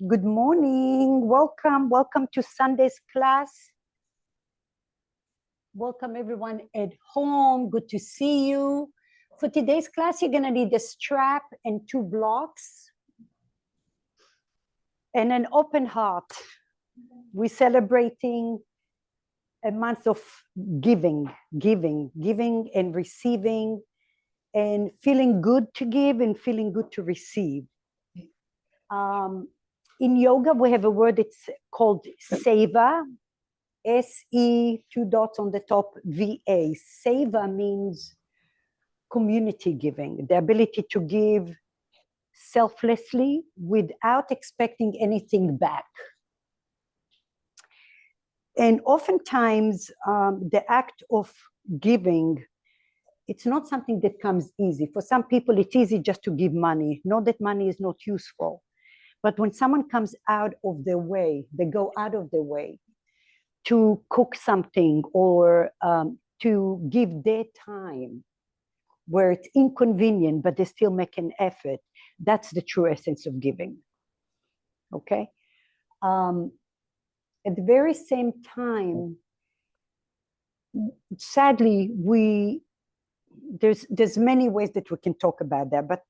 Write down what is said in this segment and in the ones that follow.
Good morning. Welcome to Sunday's class. Welcome everyone at home. Good to see you. For today's class, you're going to need a strap and 2 blocks and an open heart. We're celebrating a month of giving and receiving, and feeling good to give and feeling good to receive. In yoga, we have a word, it's called Seva, S-E, 2 dots on the top, V-A. Seva means community giving, the ability to give selflessly without expecting anything back. And oftentimes, the act of giving, it's not something that comes easy. For some people, it's easy just to give money. Not that money is not useful. But when someone comes out of their way, they go out of their way to cook something or to give their time where it's inconvenient, but they still make an effort. That's the true essence of giving, okay? At the very same time, sadly, there's many ways that we can talk about that, but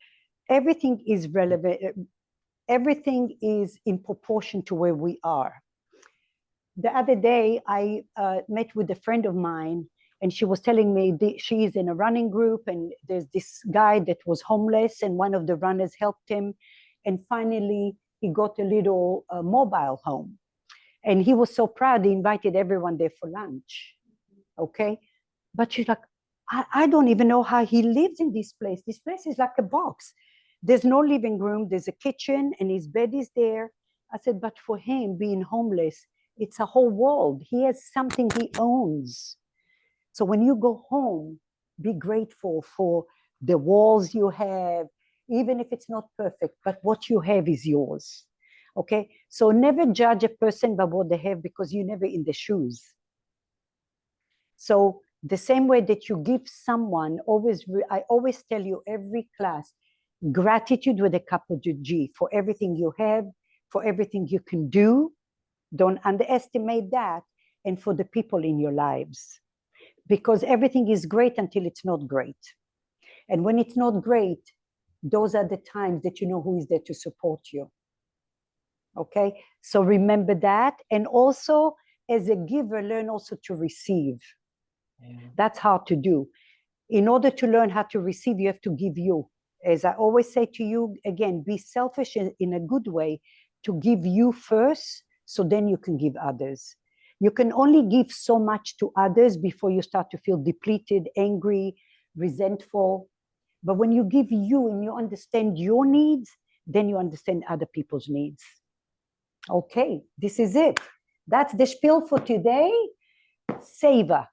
everything is relevant. Everything is in proportion to where we are. The other day, I met with a friend of mine, and she was telling me she is in a running group, and there's this guy that was homeless, and one of the runners helped him, and finally, he got a little mobile home. And he was so proud, he invited everyone there for lunch, okay? But she's like, I don't even know how he lives in this place. This place is like a box. There's no living room, there's a kitchen, and his bed is there. I said, but for him, being homeless, it's a whole world. He has something he owns. So when you go home, be grateful for the walls you have, even if it's not perfect, but what you have is yours, okay? So never judge a person by what they have, because you're never in the shoes. So the same way that you give someone, I always tell you every class, gratitude with a capital G for everything you have, for everything you can do. Don't underestimate that. And for the people in your lives, because everything is great until it's not great. And when it's not great, those are the times that you know who is there to support you. Okay, so remember that. And also, as a giver, learn also to receive. That's hard to do. In order to learn how to receive, you have to give you. As I always say to you, again, be selfish in a good way, to give you first, so then you can give others. You can only give so much to others before you start to feel depleted, angry, resentful. But when you give you and you understand your needs, then you understand other people's needs. Okay, this is it. That's the spiel for today. Seva.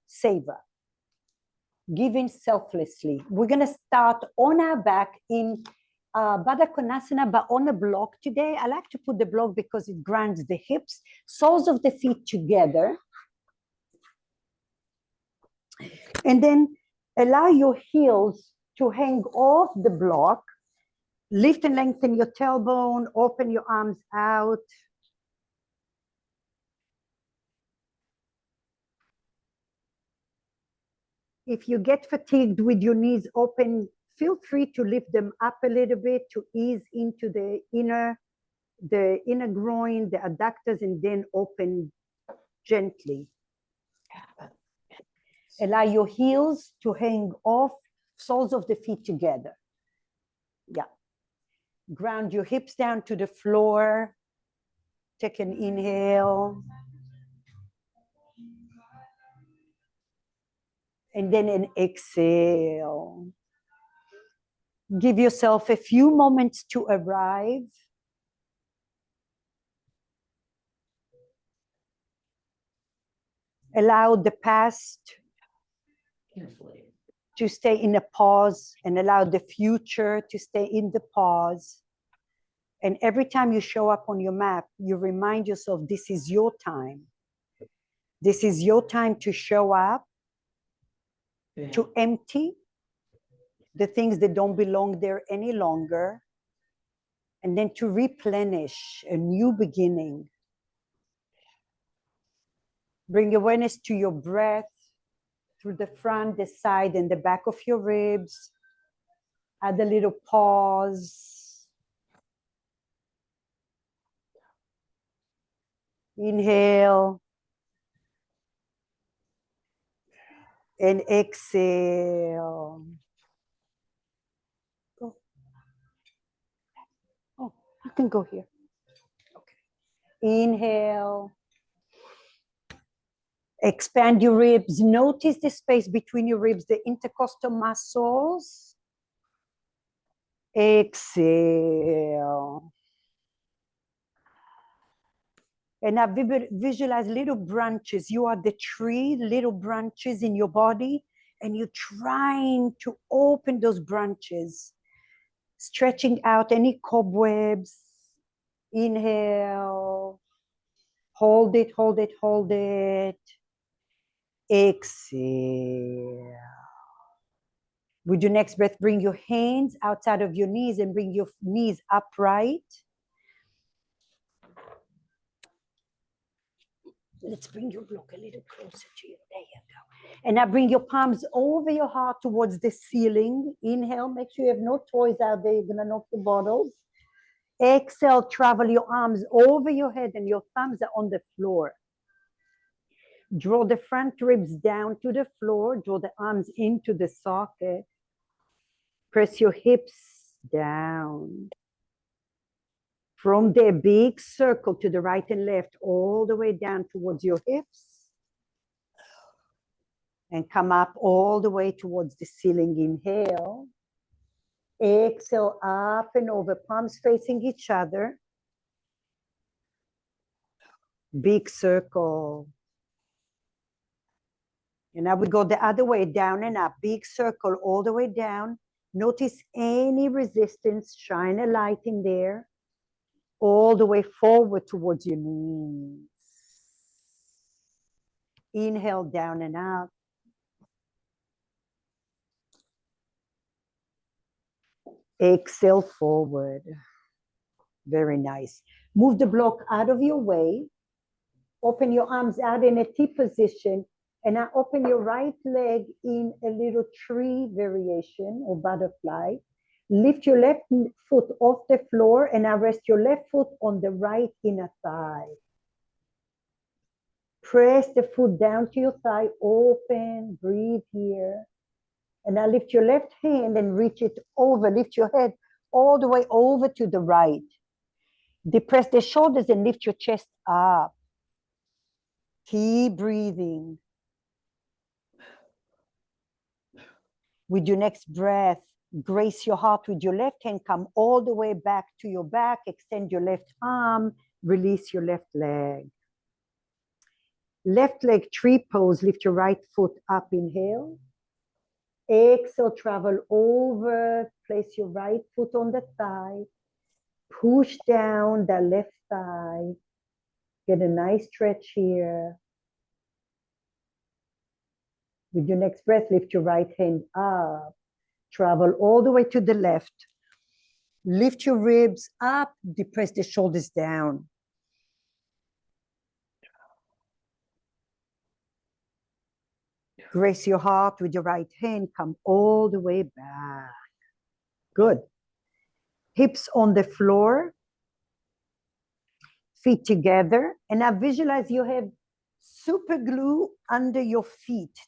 Giving selflessly. We're going to start on our back in Baddha Konasana, but on a block today. I like to put the block because it grounds the hips, soles of the feet together. And then allow your heels to hang off the block. Lift and lengthen your tailbone, open your arms out. If you get fatigued with your knees open, feel free to lift them up a little bit to ease into the inner groin, the adductors, and then open gently. Allow your heels to hang off, soles of the feet together. Yeah. Ground your hips down to the floor. Take an inhale. And then an exhale. Give yourself a few moments to arrive. Allow the past to stay in a pause, and allow the future to stay in the pause. And every time you show up on your map, you remind yourself this is your time. This is your time to show up, to empty the things that don't belong there any longer, And then to replenish a new beginning. Bring awareness to your breath through the front, the side, and the back of your ribs. Add a little pause. Inhale. And exhale. Go. Oh, you can go here. Okay. Inhale. Expand your ribs. Notice the space between your ribs, the intercostal muscles. Exhale. And now visualize little branches. You are the tree, little branches in your body, and you're trying to open those branches, stretching out any cobwebs. Inhale. Hold it, hold it, hold it. Exhale. With your next breath, bring your hands outside of your knees and bring your knees upright. Let's bring your block a little closer to you. There you go. And now bring your palms over your heart towards the ceiling. Inhale, make sure you have no toys out there. You're going to knock the bottles. Exhale, travel your arms over your head and your thumbs are on the floor. Draw the front ribs down to the floor. Draw the arms into the socket. Press your hips down. From there, big circle to the right and left, all the way down towards your hips. And come up all the way towards the ceiling. Inhale. Exhale, up and over, palms facing each other. Big circle. And now we go the other way, down and up. Big circle all the way down. Notice any resistance. Shine a light in there. All the way forward towards your knees. Inhale, down and up. Exhale, forward. Very nice. Move the block out of your way. Open your arms out in a T position. And now open your right leg in a little tree variation or butterfly. Lift your left foot off the floor and now rest your left foot on the right inner thigh. Press the foot down to your thigh, open, breathe here. And now lift your left hand and reach it over. Lift your head all the way over to the right. Depress the shoulders and lift your chest up. Keep breathing. With your next breath, grace your heart with your left hand. Come all the way back to your back. Extend your left arm. Release your left leg. Left leg tree pose. Lift your right foot up. Inhale. Exhale, travel over. Place your right foot on the thigh. Push down the left thigh. Get a nice stretch here. With your next breath, lift your right hand up. Travel all the way to the left. Lift your ribs up. Depress the shoulders down. Grace your heart with your right hand. Come all the way back. Good. Hips on the floor. Feet together. And now visualize you have super glue under your feet.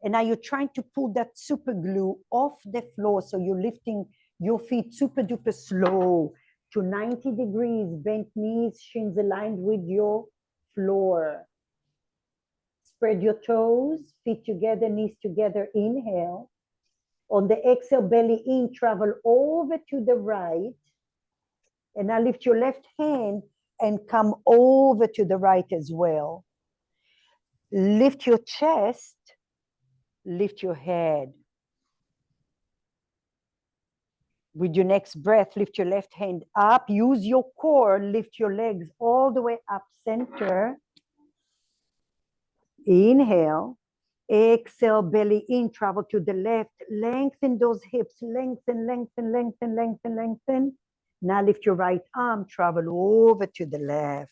And now you're trying to pull that super glue off the floor. So you're lifting your feet super duper slow to 90 degrees, bent knees, shins aligned with your floor. Spread your toes, feet together, knees together. Inhale. On the exhale, belly in, travel over to the right. And now lift your left hand and come over to the right as well. Lift your chest. Lift your head. With your next breath, lift your left hand up. Use your core. Lift your legs all the way up center. Inhale. Exhale, belly in, travel to the left. Lengthen those hips. Lengthen, lengthen, lengthen, lengthen, lengthen. Now lift your right arm, travel over to the left.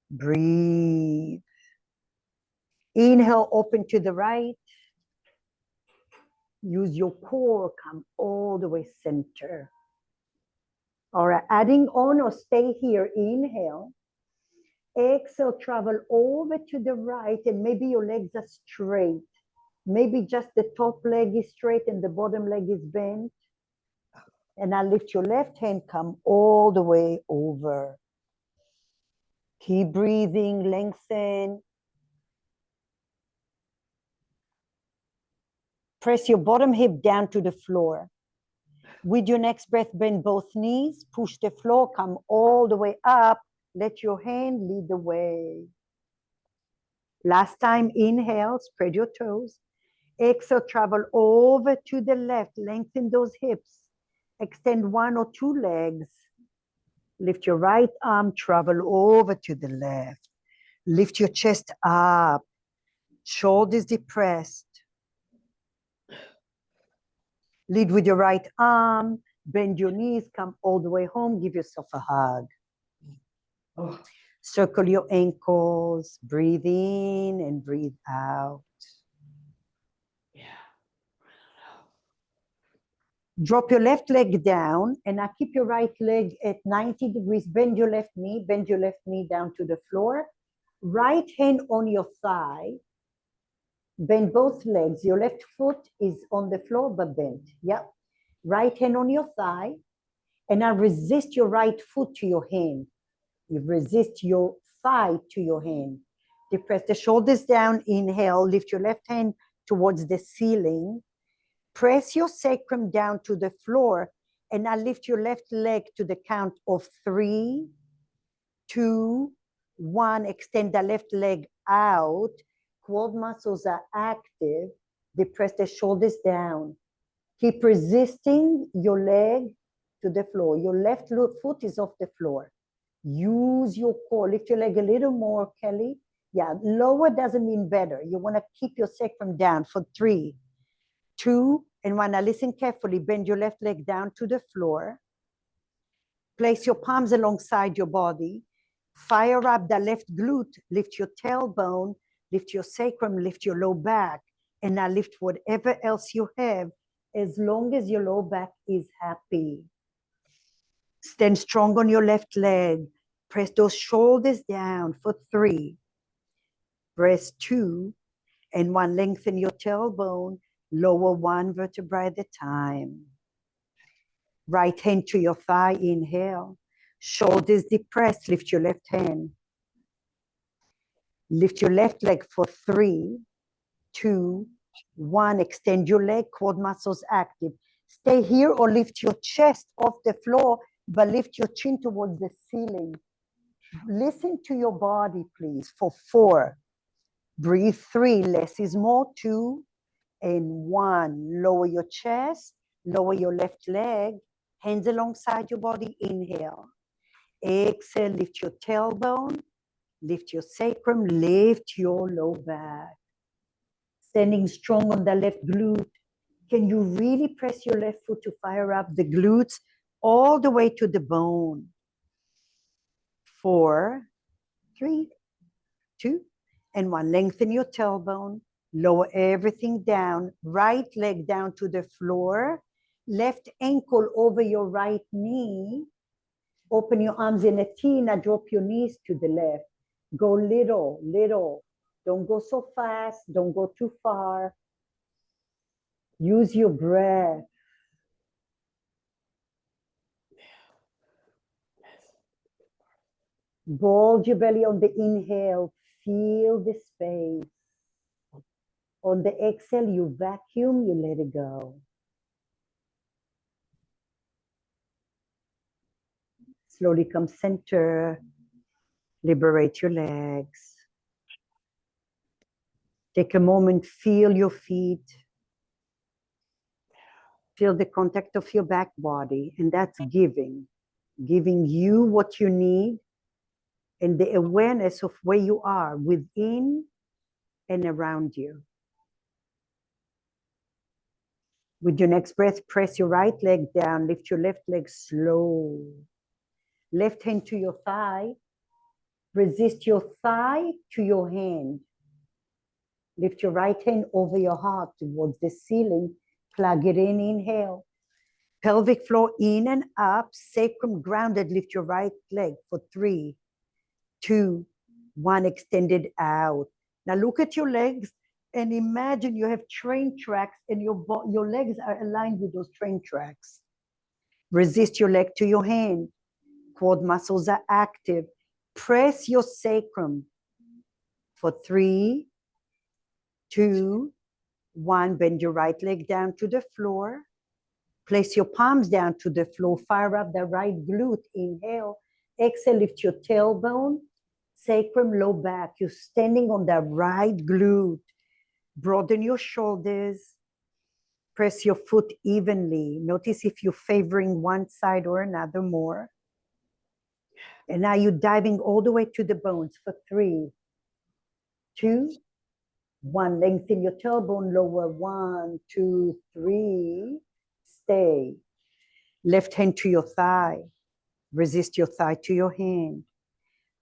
Breathe. Inhale, open to the right. Use your core, come all the way center. All right, adding on or stay here, inhale. Exhale, travel over to the right, and maybe your legs are straight. Maybe just the top leg is straight and the bottom leg is bent. And now lift your left hand, come all the way over. Keep breathing, lengthen. Press your bottom hip down to the floor. With your next breath, bend both knees, push the floor, come all the way up. Let your hand lead the way. Last time, inhale, spread your toes. Exhale, travel over to the left, lengthen those hips. Extend one or two legs. Lift your right arm, travel over to the left. Lift your chest up, shoulders depressed. Lead with your right arm, bend your knees, come all the way home, give yourself a hug. Oh. Circle your ankles, breathe in and breathe out. Drop your left leg down, and now keep your right leg at 90 degrees. Bend your left knee down to the floor. Right hand on your thigh. Bend both legs. Your left foot is on the floor, but bent. Yep. Right hand on your thigh. And now resist your right foot to your hand. You resist your thigh to your hand. Depress the shoulders down. Inhale. Lift your left hand towards the ceiling. Press your sacrum down to the floor, and now lift your left leg to the count of 3, 2, 1. Extend the left leg out. Quad muscles are active. Depress the shoulders down. Keep resisting your leg to the floor. Your left foot is off the floor. Use your core. Lift your leg a little more, Kelly. Yeah, lower doesn't mean better. You want to keep your sacrum down for 3, 2, and 1. Now listen carefully. Bend your left leg down to the floor. Place your palms alongside your body. Fire up the left glute. Lift your tailbone. Lift your sacrum. Lift your low back. And now lift whatever else you have, as long as your low back is happy. Stand strong on your left leg. Press those shoulders down for 3. Press 2 and 1. Lengthen your tailbone. Lower 1 vertebra at a time. Right hand to your thigh, inhale. Shoulders depressed, lift your left hand. Lift your left leg for 3, 2, 1. Extend your leg, quad muscles active. Stay here or lift your chest off the floor, but lift your chin towards the ceiling. Listen to your body, please, for 4. Breathe 3, less is more, 2, and 1. Lower your chest, lower your left leg, hands alongside your body, inhale. Exhale, lift your tailbone, lift your sacrum, lift your low back. Standing strong on the left glute. Can you really press your left foot to fire up the glutes all the way to the bone? 4, 3, 2, and 1. Lengthen your tailbone. Lower everything down. Right leg down to the floor. Left ankle over your right knee. Open your arms in a T. Now drop your knees to the left. Go little, little. Don't go so fast. Don't go too far. Use your breath. Bulge your belly on the inhale. Feel the space. On the exhale, you vacuum, you let it go. Slowly come center. Liberate your legs. Take a moment, feel your feet. Feel the contact of your back body, and that's giving. Giving you what you need and the awareness of where you are within and around you. With your next breath, press your right leg down, lift your left leg slow. Left hand to your thigh. Resist your thigh to your hand. Lift your right hand over your heart towards the ceiling. Plug it in, inhale. Pelvic floor in and up, sacrum grounded. Lift your right leg for 3, 2, 1, extended out. Now look at your legs and imagine you have train tracks and your legs are aligned with those train tracks. Resist your leg to your hand. Quad muscles are active. Press your sacrum for 3, 2, 1. Bend your right leg down to the floor. Place your palms down to the floor. Fire up the right glute. Inhale. Exhale, lift your tailbone, sacrum, low back. You're standing on the right glute. Broaden your shoulders. Press your foot evenly. Notice if you're favoring one side or another more. And now you're diving all the way to the bones for 3, 2, 1. Lengthen your tailbone lower. 1, 2, 3. Stay. Left hand to your thigh. Resist your thigh to your hand.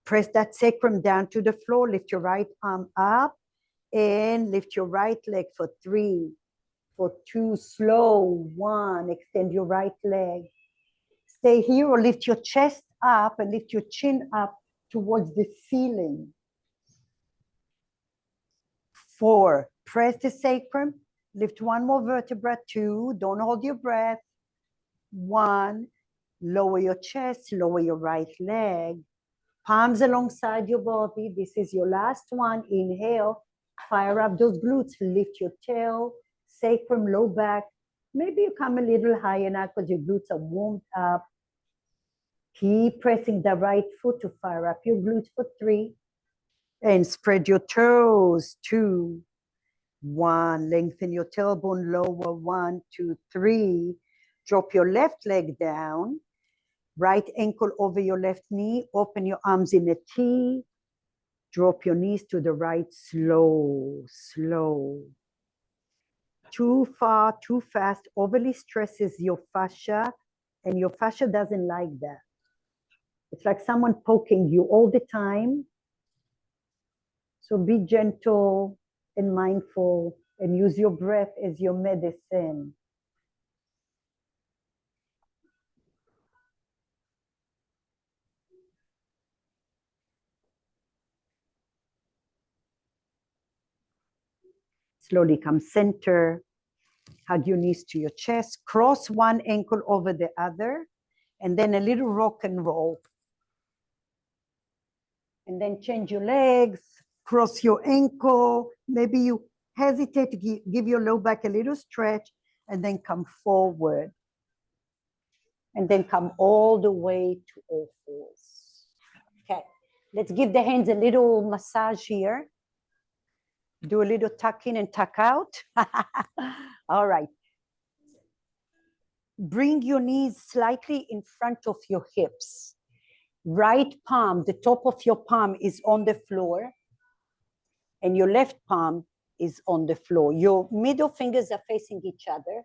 Press that sacrum down to the floor. Lift your right arm up and lift your right leg for 3, for 2, slow. 1, extend your right leg. Stay here or lift your chest up and lift your chin up towards the ceiling. 4, press the sacrum. Lift one more vertebra. 2, don't hold your breath. 1, lower your chest, lower your right leg. Palms alongside your body. This is your last one. Inhale, fire up those glutes. Lift your tail, sacrum, low back. Maybe you come a little higher now because your glutes are warmed up. Keep pressing the right foot to fire up your glutes for 3. And spread your toes. 2, 1. Lengthen your tailbone lower. 1, 2, 3. Drop your left leg down. Right ankle over your left knee. Open your arms in a T. Drop your knees to the right. Slow, slow. Too far, too fast, overly stresses your fascia, and your fascia doesn't like that. It's like someone poking you all the time. So be gentle and mindful and use your breath as your medicine. Slowly come center. Hug your knees to your chest. Cross one ankle over the other. And then a little rock and roll. And then change your legs. Cross your ankle. Maybe you hesitate to give your low back a little stretch. And then come forward. And then come all the way to all fours. Okay. Let's give the hands a little massage here. Do a little tuck in and tuck out. All right. Bring your knees slightly in front of your hips. Right palm, the top of your palm is on the floor. And your left palm is on the floor. Your middle fingers are facing each other.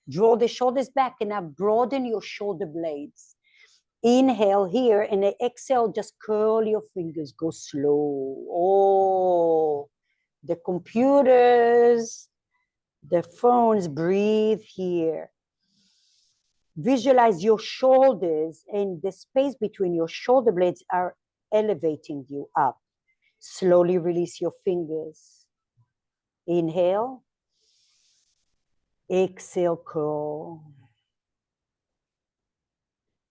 Draw the shoulders back and now broaden your shoulder blades. Inhale here and exhale, just curl your fingers. Go slow. Oh. The computers, the phones, breathe here. Visualize your shoulders and the space between your shoulder blades are elevating you up. Slowly release your fingers. Inhale. Exhale, curl.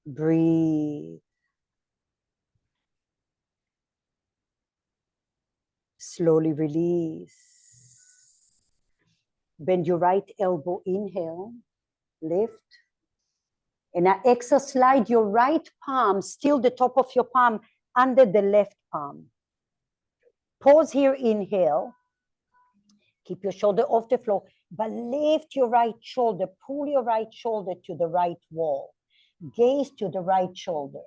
Breathe. Slowly release. Bend your right elbow, inhale, lift. And now exhale, slide your right palm, still the top of your palm, under the left palm. Pause here, inhale. Keep your shoulder off the floor, but lift your right shoulder, pull your right shoulder to the right wall. Gaze to the right shoulder.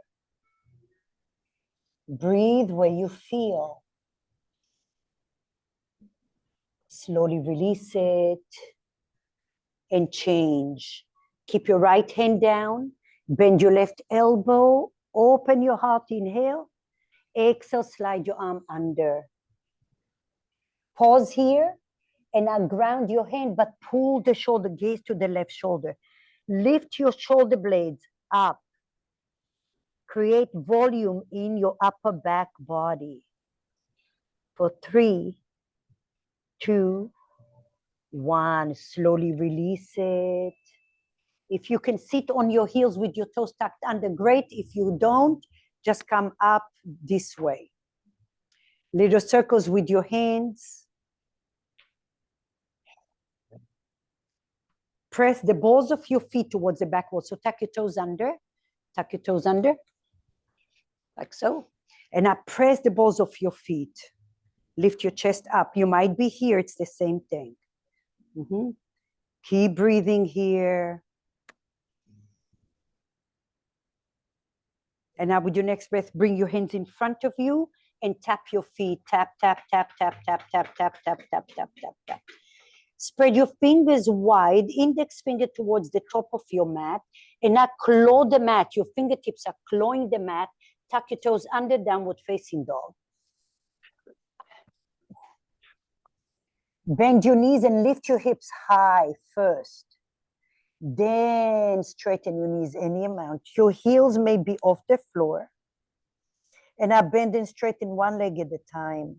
Breathe where you feel. Slowly release it. and change. Keep your right hand down, bend your left elbow, open your heart, inhale. Exhale, slide your arm under. Pause here, and now ground your hand, but pull the shoulder, gaze to the left shoulder. Lift your shoulder blades up. Create volume in your upper back body. For 3, 2, 1. Slowly release it. If you can sit on your heels with your toes tucked under, great. If you don't, just come up this way. Little circles with your hands. Press the balls of your feet towards the back wall. So tuck your toes under. Tuck your toes under. Like so. And now press the balls of your feet. Lift your chest up. You might be here. It's the same thing. Keep breathing here. And now with your next breath, bring your hands in front of you and tap your feet. Tap, tap, tap, tap, tap, tap, tap, tap, tap, tap, tap, tap. Spread your fingers wide, index finger towards the top of your mat, and now claw the mat. Your fingertips are clawing the mat. Tuck your toes under, downward facing dog. Bend your knees and lift your hips high first. Then straighten your knees any amount. Your heels may be off the floor. And now bend and straighten one leg at a time.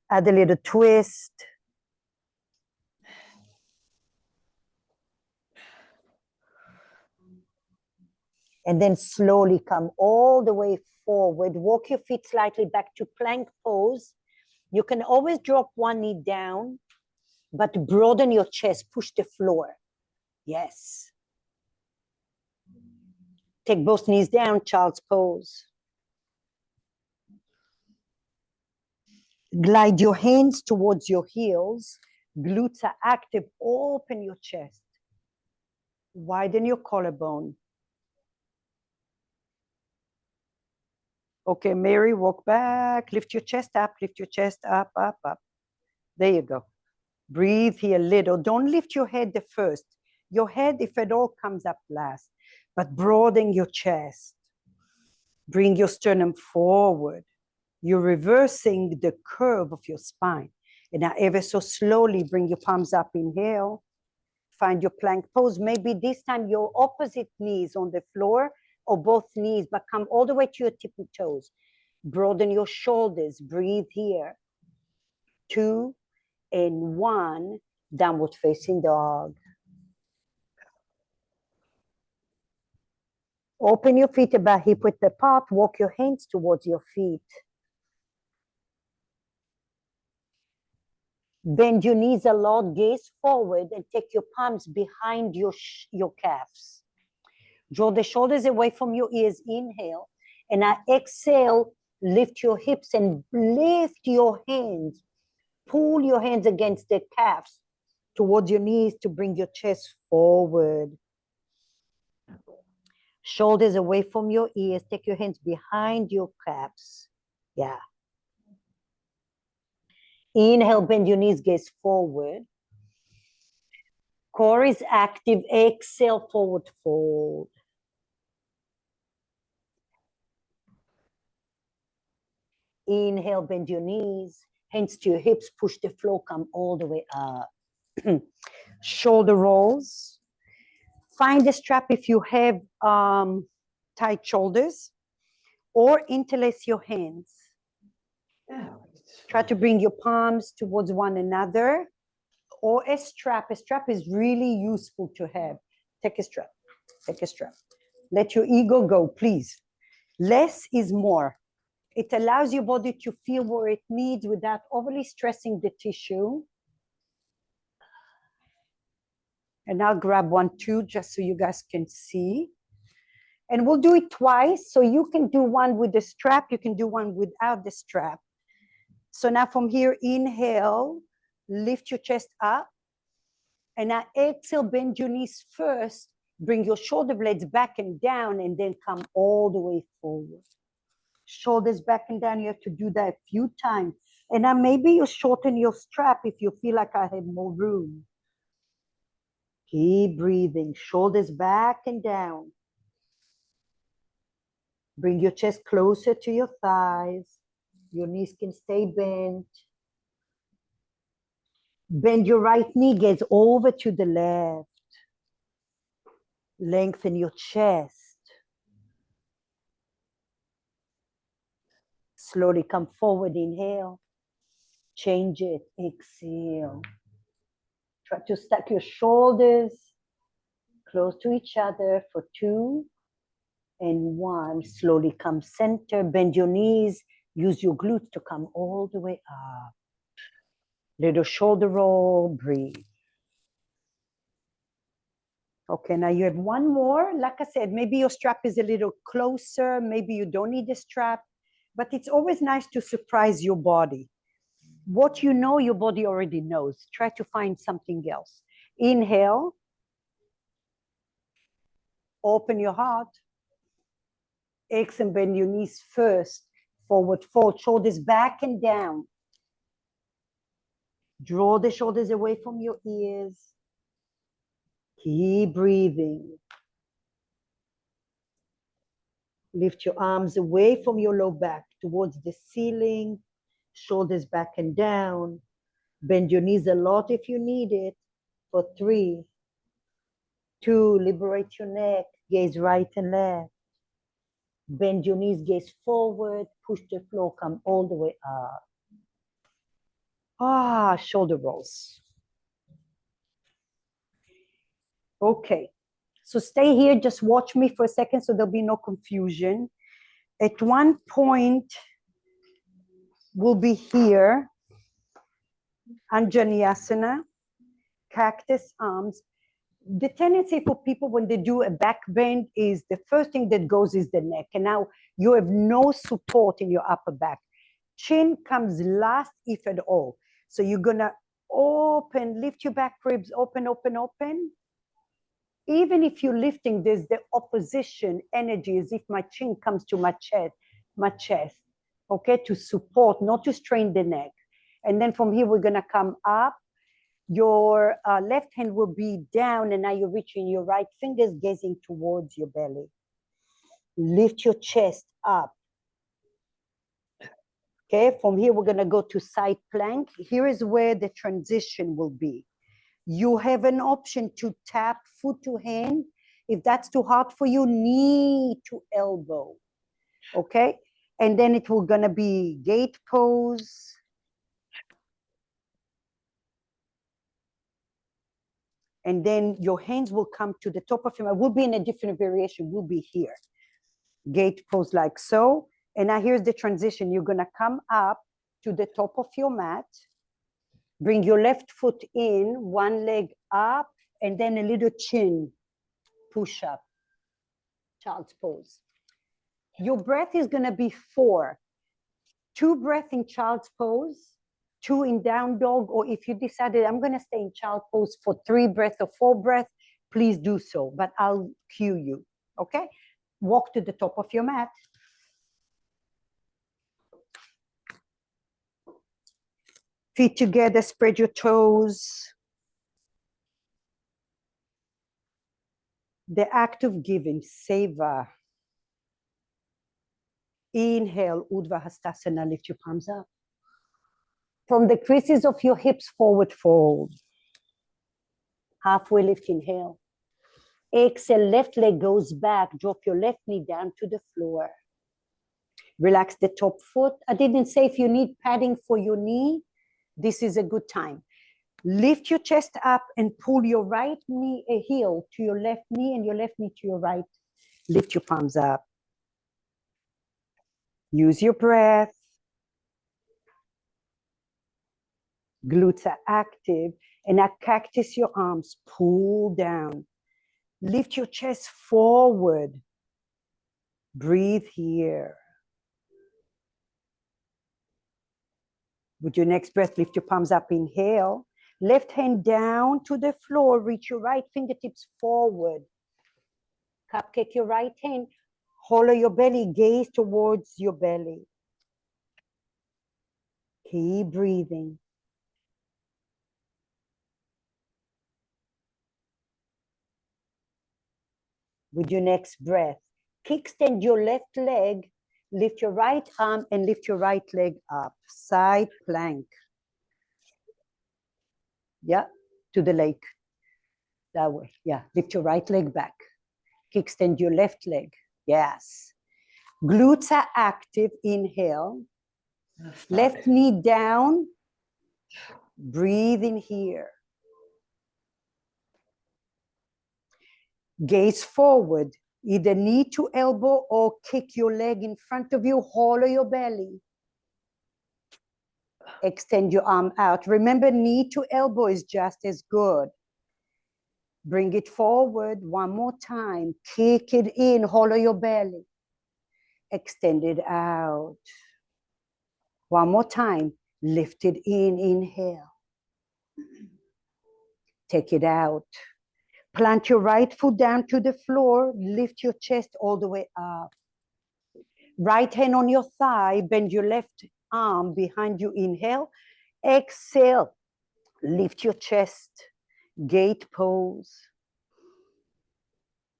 Add a little twist. And then slowly come all the way forward. Walk your feet slightly back to plank pose. You can always drop one knee down, but broaden your chest, push the floor. Yes. Take both knees down, child's pose. Glide your hands towards your heels. Glutes are active. Open your chest. Widen your collarbone. Okay, Mary, walk back. Lift your chest up. Lift your chest up, up, up. There you go. Breathe here a little. Don't lift your head the first. Your head, if at all, comes up last. But broaden your chest. Bring your sternum forward. You're reversing the curve of your spine. And now ever so slowly bring your palms up. Inhale. Find your plank pose. Maybe this time your opposite knees on the floor or both knees, but come all the way to your tippy toes. Broaden your shoulders. Breathe here. 2 and 1. Downward facing dog. Open your feet about hip width apart. Walk your hands towards your feet. Bend your knees a lot, gaze forward, and take your palms behind your calves. Draw the shoulders away from your ears. Inhale. And now exhale, lift your hips and lift your hands. Pull your hands against the calves towards your knees to bring your chest forward. Shoulders away from your ears. Take your hands behind your calves. Yeah. Inhale, bend your knees, gaze forward. Core is active. Exhale, forward fold. Inhale, bend your knees. Hands to your hips. Push the floor. Come all the way up. Shoulder rolls. Find a strap if you have tight shoulders, or interlace your hands. Try to bring your palms towards one another, or a strap. A strap is really useful to have. Take a strap. Take a strap. Let your ego go, please. Less is more. It allows your body to feel where it needs without overly stressing the tissue. And I'll grab one too, just so you guys can see. And we'll do it twice. So you can do one with the strap. You can do one without the strap. So now from here, inhale, lift your chest up. And now exhale, bend your knees first. Bring your shoulder blades back and down, and then come all the way forward. Shoulders back and down. You have to do that a few times. And now maybe you shorten your strap if you feel like I have more room. Keep breathing. Shoulders back and down. Bring your chest closer to your thighs. Your knees can stay bent. Bend your right knee, gaze over to the left. Lengthen your chest. Slowly come forward, inhale. Change it, exhale. Try to stack your shoulders close to each other for 2 and 1. Slowly come center, bend your knees, use your glutes to come all the way up. Little shoulder roll, breathe. Okay, now you have one more. Like I said, maybe your strap is a little closer, maybe you don't need a strap, but it's always nice to surprise your body. What you know, your body already knows. Try to find something else. Inhale. Open your heart. Exhale, bend your knees first. Forward fold, shoulders back and down. Draw the shoulders away from your ears. Keep breathing. Lift your arms away from your low back towards the ceiling. Shoulders back and down. Bend your knees a lot if you need it. For 3, 2, liberate your neck. Gaze right and left. Bend your knees, gaze forward. Push the floor, come all the way up. Shoulder rolls. Okay, so stay here. Just watch me for a second so there'll be no confusion. At one point, we'll be here. Anjaneyasana, cactus arms. The tendency for people when they do a back bend is the first thing that goes is the neck. And now you have no support in your upper back. Chin comes last, if at all. So you're gonna open, lift your back ribs, open, open, open. Even if you're lifting, there's the opposition energy as if my chin comes to my chest, okay, to support, not to strain the neck. And then from here, we're gonna come up. Your left hand will be down, and now you're reaching your right fingers, gazing towards your belly. Lift your chest up. Okay, from here, we're gonna go to side plank. Here is where the transition will be. You have an option to tap foot to hand. If that's too hard for you, knee to elbow, okay? And then it will gonna be gate pose. And then your hands will come to the top of your mat. We'll be in a different variation. We'll be here. Gate pose like so. And now here's the transition. You're gonna come up to the top of your mat. Bring your left foot in, one leg up, and then a little chin push up. Child's pose. Your breath is gonna be 4. 2 breaths in child's pose, 2 in down dog, or if you decided I'm gonna stay in child pose for 3 breaths or 4 breaths, please do so, but I'll cue you, okay? Walk to the top of your mat. Feet together, spread your toes. The act of giving, Seva. Inhale, Urdhva Hastasana, lift your palms up. From the creases of your hips, forward fold. Halfway lift, inhale. Exhale, left leg goes back. Drop your left knee down to the floor. Relax the top foot. I didn't say if you need padding for your knee, this is a good time. Lift your chest up and pull your right knee, a heel to your left knee and your left knee to your right. Lift your palms up. Use your breath. Glutes are active. And now cactus your arms, pull down. Lift your chest forward. Breathe here. With your next breath, lift your palms up, inhale. Left hand down to the floor, reach your right fingertips forward. Cupcake your right hand. Hollow your belly, gaze towards your belly. Keep breathing. With your next breath, kickstand your left leg, lift your right arm and lift your right leg up. Side plank. Yeah, to the lake. That way, yeah. Lift your right leg back. Kickstand your left leg. Yes. Glutes are active. Inhale. Left knee down. Breathe in here. Gaze forward. Either knee to elbow or kick your leg in front of you. Hollow your belly. Extend your arm out. Remember, knee to elbow is just as good. Bring it forward one more time. Kick it in. Hollow your belly. Extend it out. One more time. Lift it in. Inhale. Take it out. Plant your right foot down to the floor. Lift your chest all the way up. Right hand on your thigh. Bend your left arm behind you. Inhale. Exhale. Lift your chest. Gate pose.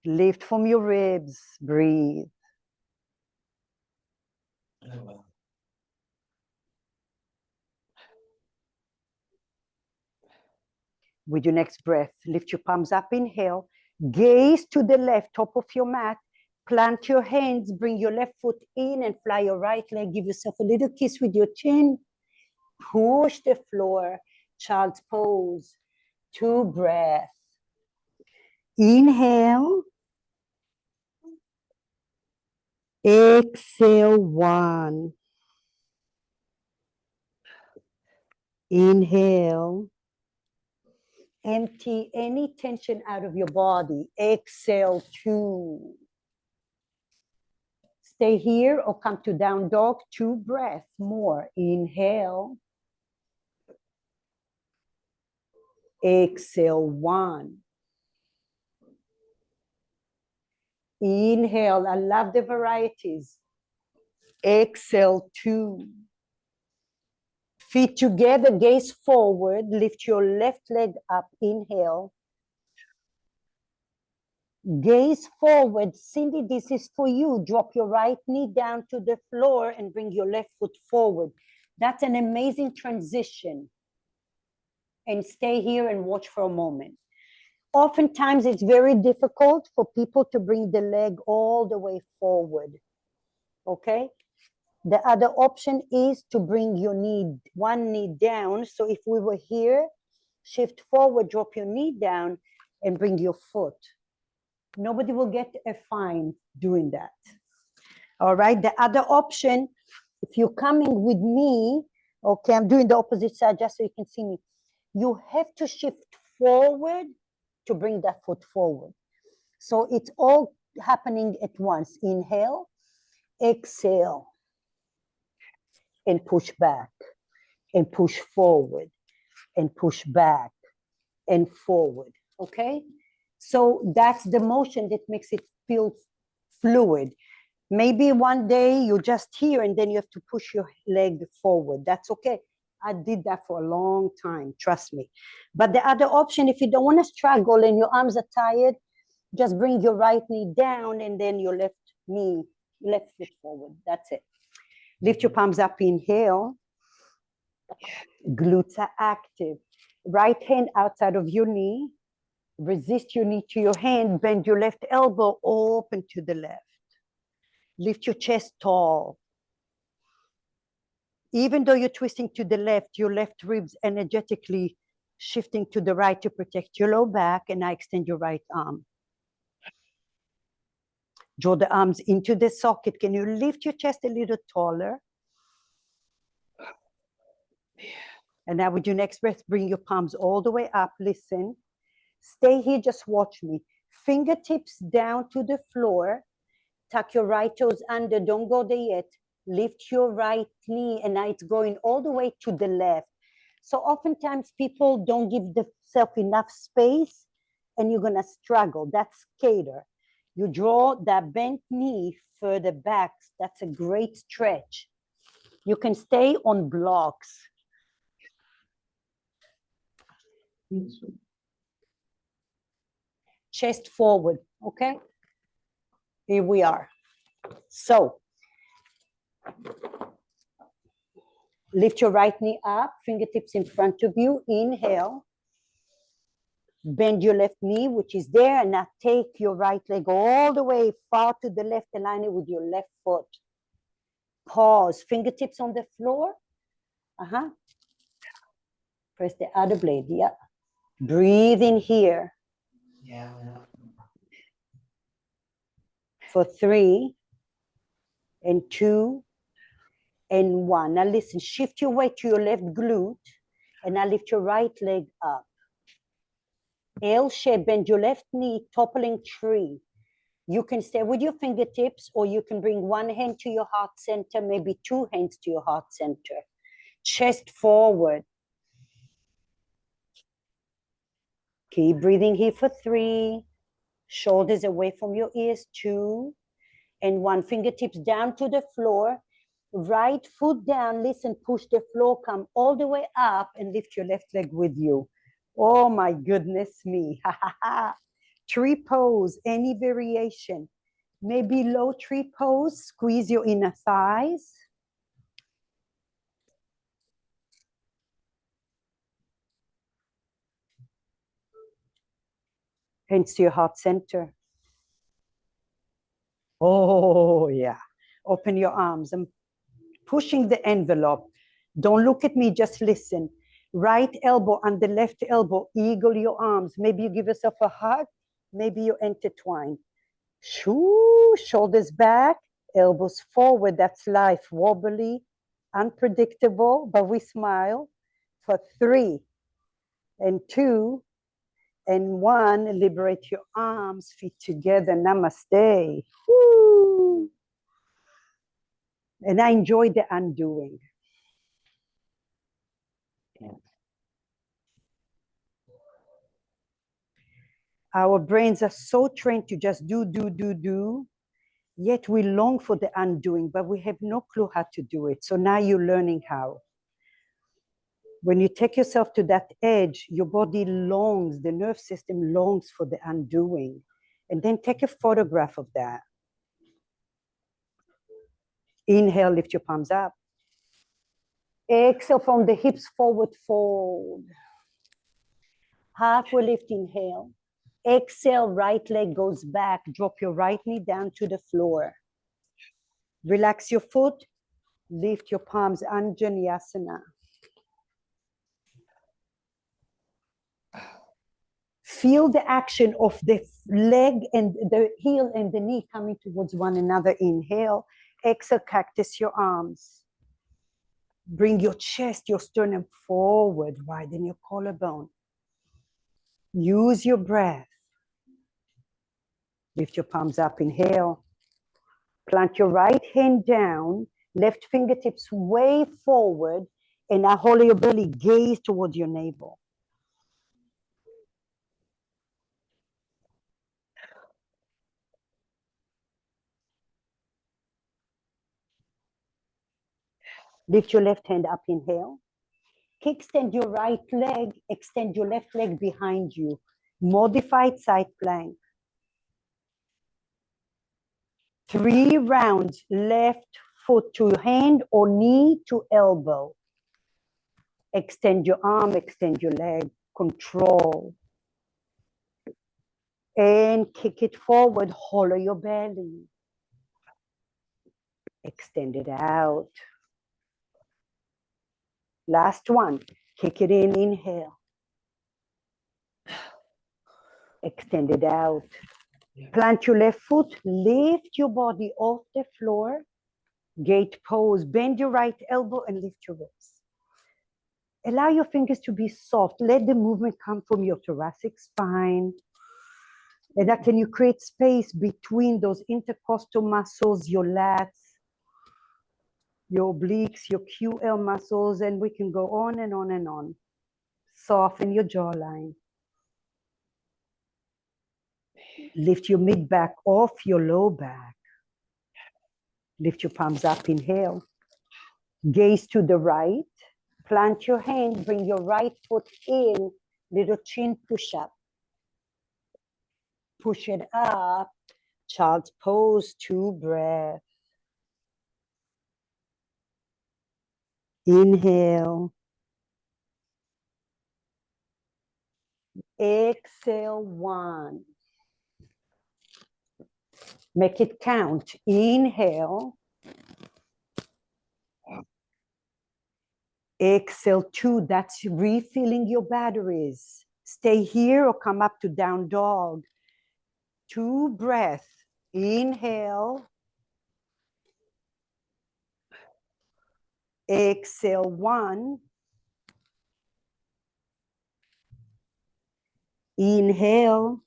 Lift from your ribs. Breathe. With your next breath, lift your palms up. Inhale. Gaze to the left, top of your mat. Plant your hands. Bring your left foot in and fly your right leg. Give yourself a little kiss with your chin. Push the floor. Child's pose. 2 breaths. Inhale. Exhale. 1. Inhale. Empty any tension out of your body. Exhale. 2. Stay here or come to down dog. 2 breaths more. Inhale. Exhale. 1. Inhale. I love the varieties. Exhale. 2. Feet together, gaze forward. Lift your left leg up. Inhale. Gaze forward. Cindy, this is for you. Drop your right knee down to the floor and bring your left foot forward. That's an amazing transition. And stay here and watch for a moment. Oftentimes, it's very difficult for people to bring the leg all the way forward. Okay? The other option is to bring your knee, one knee down. So if we were here, shift forward, drop your knee down, and bring your foot. Nobody will get a fine doing that. All right, the other option, if you're coming with me, okay, I'm doing the opposite side just so you can see me. You have to shift forward to bring that foot forward. So it's all happening at once. Inhale, exhale, and push back, and push forward, and push back, and forward, okay? So that's the motion that makes it feel fluid. Maybe one day you're just here and then you have to push your leg forward. That's okay. I did that for a long time, trust me. But the other option, if you don't want to struggle and your arms are tired, just bring your right knee down and then your left foot forward. That's it. Lift your palms up, inhale. Glutes are active. Right hand outside of your knee. Resist your knee to your hand. Bend your left elbow, open to the left. Lift your chest tall. Even though you're twisting to the left, your left ribs energetically shifting to the right to protect your low back, and I extend your right arm. Draw the arms into the socket. Can you lift your chest a little taller? And now with your next breath, bring your palms all the way up. Listen. Stay here, just watch me. Fingertips down to the floor. Tuck your right toes under, don't go there yet. Lift your right knee, and now it's going all the way to the left. So oftentimes people don't give themselves enough space, and you're gonna struggle. That's skater. You draw that bent knee further back. That's a great stretch. You can stay on blocks. Chest forward, okay? Here we are. So, lift your right knee up, fingertips in front of you. Inhale. Bend your left knee, which is there, and now take your right leg all the way far to the left, align it with your left foot. Pause, fingertips on the floor. Press the other blade, yeah. Breathe in here. Yeah. For 3, and 2, and 1. Now listen, shift your weight to your left glute, and now lift your right leg up. L shape, bend your left knee, toppling tree. You can stay with your fingertips, or you can bring one hand to your heart center, maybe 2 hands to your heart center. Chest forward. Keep breathing here for 3. Shoulders away from your ears, 2, and 1. Fingertips down to the floor. Right foot down. Listen, push the floor, come all the way up, and lift your left leg with you. Oh my goodness me. Tree pose, any variation. Maybe low tree pose, squeeze your inner thighs. Hands to your heart center. Oh yeah. Open your arms. I'm pushing the envelope. Don't look at me, just listen. Right elbow under left elbow, eagle your arms. Maybe you give yourself a hug. Maybe you intertwine. Shoo, shoulders back, elbows forward. That's life. Wobbly, unpredictable, but we smile. For 3, and 2, and 1. Liberate your arms, feet together. Namaste. Woo. And I enjoy the undoing. Our brains are so trained to just do, yet we long for the undoing, but we have no clue how to do it. So now you're learning how. When you take yourself to that edge, your body longs, the nerve system longs for the undoing. And then take a photograph of that. Inhale, lift your palms up. Exhale from the hips forward, fold. Halfway lift, inhale. Exhale, right leg goes back. Drop your right knee down to the floor. Relax your foot. Lift your palms, Anjaneyasana. Feel the action of the leg and the heel and the knee coming towards one another. Inhale. Exhale, cactus your arms. Bring your chest, your sternum forward, widen your collarbone. Use your breath. Lift your palms up, inhale. Plant your right hand down, left fingertips way forward, and now hollow your belly, gaze towards your navel. Lift your left hand up, inhale. Kickstand your right leg, extend your left leg behind you. Modified side plank. 3 rounds, left foot to hand or knee to elbow. Extend your arm, extend your leg, control. And kick it forward, hollow your belly. Extend it out. Last one, kick it in, inhale. Extend it out. Plant your left foot, lift your body off the floor. Gate pose, bend your right elbow and lift your ribs. Allow your fingers to be soft. Let the movement come from your thoracic spine. And that can you create space between those intercostal muscles, your lats, your obliques, your QL muscles, and we can go on and on and on. Soften your jawline. Lift your mid back off your low back. Lift your palms up, inhale. Gaze to the right. Plant your hand, bring your right foot in, little chin push up. Push it up, child's pose, 2 breaths. Inhale. Exhale, 1. Make it count. Inhale. Exhale, 2. That's refilling your batteries. Stay here or come up to down dog. 2 breaths. Inhale. Exhale, 1. Inhale.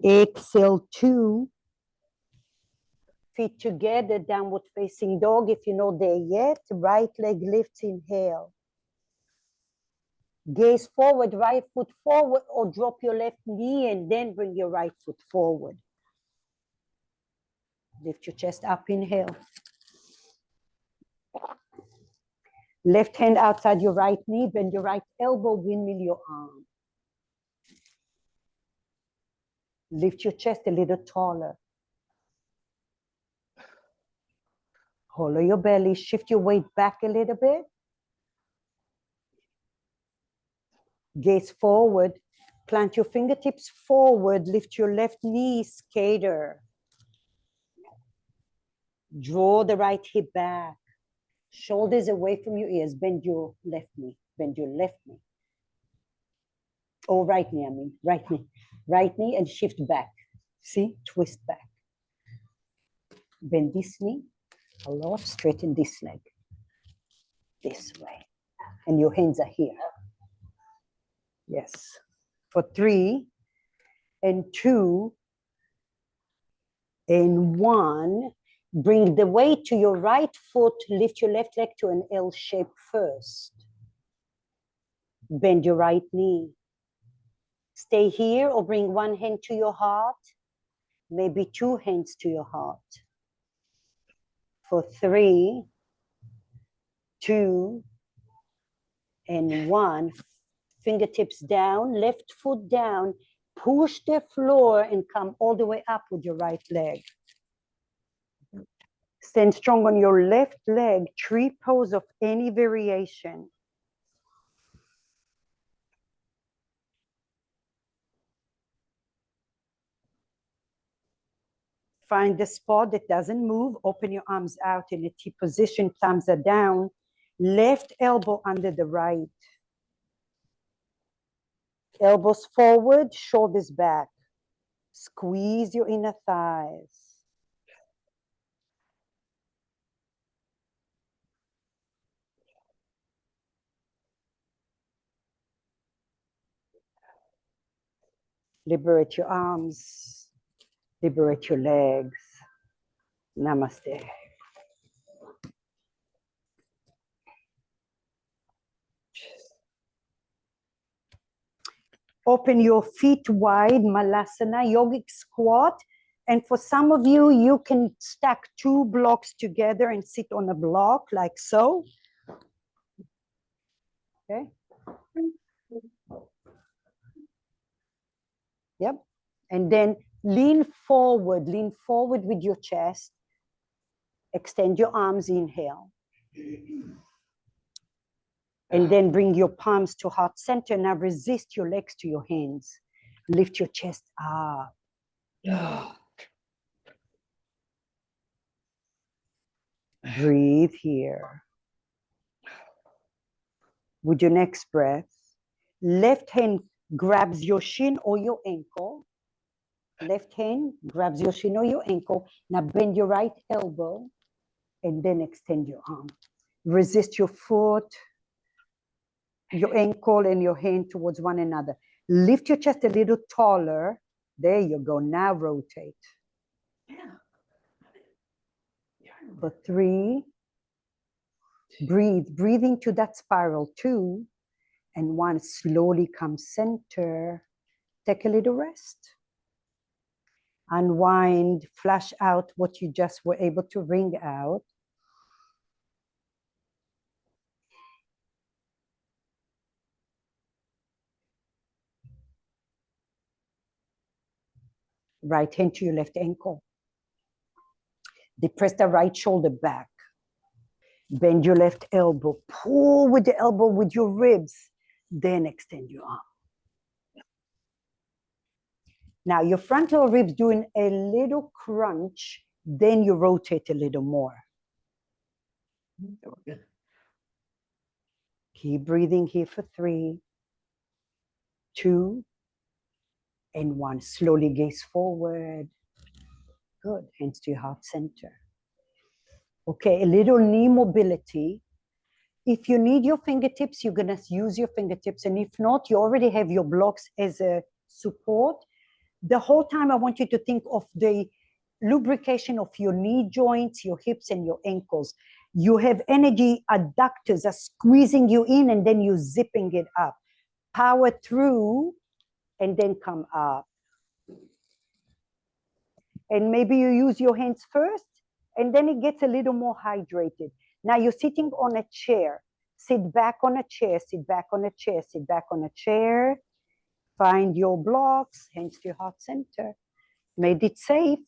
Exhale, 2. Feet together, downward facing dog. If you're not there yet, right leg lifts, inhale. Gaze forward, right foot forward, or drop your left knee and then bring your right foot forward. Lift your chest up, inhale. Left hand outside your right knee, bend your right elbow, windmill your arm. Lift your chest a little taller. Hollow your belly, shift your weight back a little bit. Gaze forward, plant your fingertips forward, lift your left knee, skater. Draw the right hip back. Shoulders away from your ears, bend your left knee, bend your left knee. Oh, right knee, I mean, right knee. Right knee and shift back. See, twist back. Bend this knee a lot, straighten this leg. This way. And your hands are here. Yes. For 3 and 2 and 1. Bring the weight to your right foot. Lift your left leg to an L shape first. Bend your right knee. Stay here or bring 1 hand to your heart. Maybe 2 hands to your heart. For 3, 2, and 1. Fingertips down, left foot down. Push the floor and come all the way up with your right leg. Stand strong on your left leg, tree pose of any variation. Find the spot that doesn't move. Open your arms out in a T position, thumbs are down. Left elbow under the right. Elbows forward, shoulders back. Squeeze your inner thighs. Liberate your arms. Liberate your legs. Namaste. Open your feet wide, Malasana, yogic squat. And for some of you, you can stack 2 blocks together and sit on a block like so. Okay. Yep. And then lean forward with your chest. Extend your arms, inhale. And then bring your palms to heart center. Now resist your legs to your hands. Lift your chest up. Breathe here. With your next breath, left hand grabs your shin or your ankle. Left hand grabs your shin or your ankle. Now bend your right elbow and then extend your arm. Resist your foot, your ankle and your hand towards one another. Lift your chest a little taller. There you go. Now rotate. For 3. Breathe. Breathe into that spiral. 2 and 1. Slowly come center. Take a little rest. Unwind, flush out what you just were able to wring out. Right hand to your left ankle. Depress the right shoulder back. Bend your left elbow. Pull with the elbow with your ribs. Then extend your arm. Now your frontal ribs doing a little crunch. Then you rotate a little more. Keep breathing here for 3, 2, and 1. Slowly gaze forward. Good. Hands to your heart center. Okay, a little knee mobility. If you need your fingertips, you're going to use your fingertips. And if not, you already have your blocks as a support. The whole time I want you to think of the lubrication of your knee joints, your hips, and your ankles. You have energy adductors are squeezing you in, and then you're zipping it up. Power through, and then come up. And maybe you use your hands first, and then it gets a little more hydrated. Now you're sitting on a chair. Sit back on a chair, sit back on a chair, sit back on a chair. Find your blocks, hands to your heart center. Made it safe.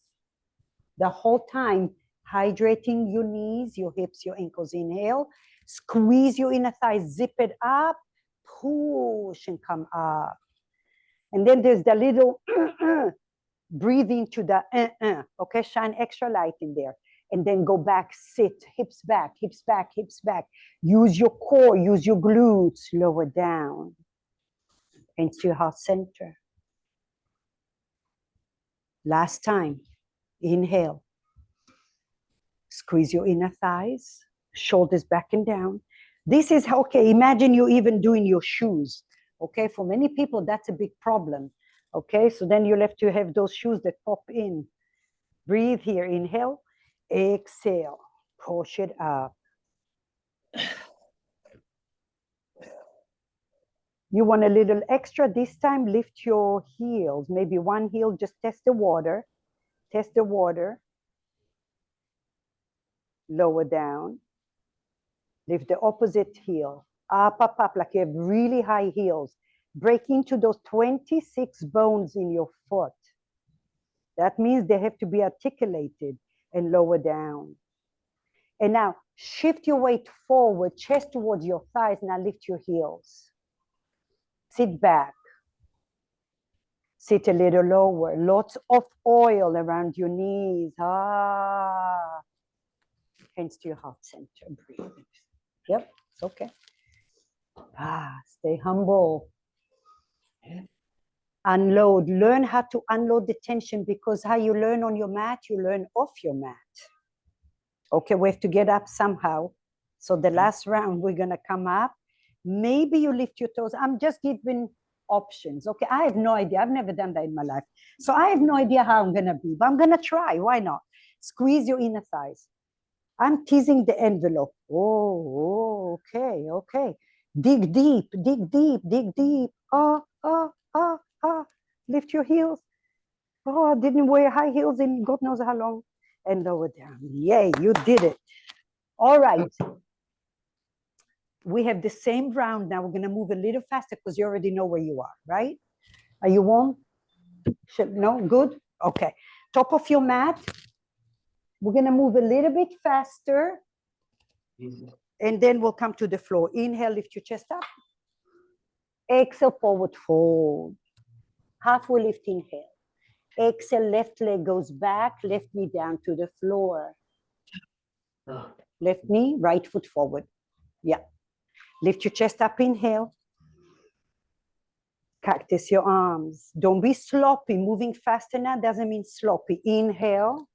The whole time, hydrating your knees, your hips, your ankles. Inhale. Squeeze your inner thighs, zip it up. Push and come up. And then there's the little breathe into the okay? Shine extra light in there. And then go back, sit, hips back, hips back, hips back. Use your core, use your glutes, lower down. Into your heart center. Last time, inhale. Squeeze your inner thighs, shoulders back and down. This is, okay, imagine you even doing your shoes. Okay, for many people, that's a big problem. Okay, so then you'll have to have those shoes that pop in. Breathe here, inhale. Exhale, push it up. You want a little extra this time, lift your heels. Maybe one heel, just test the water. Test the water. Lower down. Lift the opposite heel. Up, up, up, like you have really high heels. Break into those 26 bones in your foot. That means they have to be articulated. And lower down. And now shift your weight forward, chest towards your thighs. Now lift your heels. Sit back. Sit a little lower. Lots of oil around your knees. Ah. Hands to your heart center. Breathe. Yep, it's okay. Ah, stay humble. Unload. Learn how to unload the tension, because how you learn on your mat, you learn off your mat. Okay, we have to get up somehow. So the last round, we're going to come up. Maybe you lift your toes. I'm just giving options. Okay, I have no idea. I've never done that in my life. So I have no idea how I'm going to be, but I'm going to try. Why not? Squeeze your inner thighs. I'm teasing the envelope. Oh, okay, okay. Dig deep, dig deep, dig deep. Lift your heels. Oh, I didn't wear high heels in God knows how long. And lower down. Yay, you did it. All right. We have the same round now. We're going to move a little faster because you already know where you are, right? Are you warm? No? Good? Okay. Top of your mat. We're going to move a little bit faster. And then we'll come to the floor. Inhale, lift your chest up. Exhale, forward fold. Halfway lift, inhale. Exhale, left leg goes back, left knee down to the floor. Left knee, right foot forward. Yeah. Lift your chest up, inhale. Cactus your arms. Don't be sloppy. Moving faster now doesn't mean sloppy. Inhale.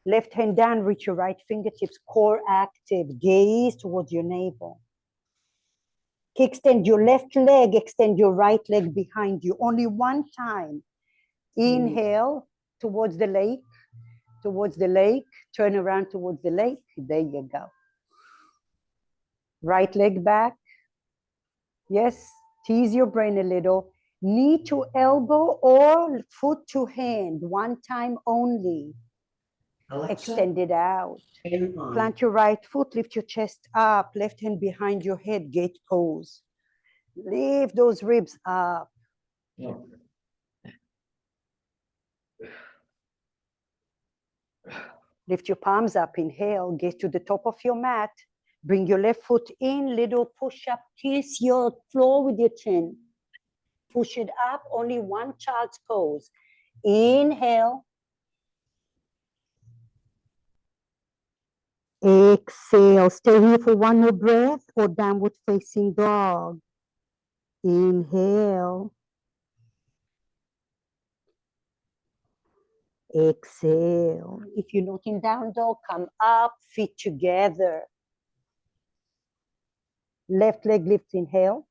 Left hand down, reach your right fingertips. Core active. Gaze towards your navel. Extend your left leg, extend your right leg behind you. Only one time. Inhale towards the lake, turn around towards the lake. There you go. Right leg back. Yes, tease your brain a little. Knee to elbow or foot to hand, one time only. Alexa, Extend it out. hand on. Plant your right foot, lift your chest up, left hand behind your head, gate pose. Lift those ribs up. Oh. Lift your palms up, inhale, gaze to the top of your mat. Bring your left foot in, little push up, kiss your floor with your chin. Push it up, only one child's pose. Inhale. Exhale, stay here for one more breath or downward facing dog. Inhale. Exhale. If you're not in down dog, come up, feet together. Left leg lifts, inhale.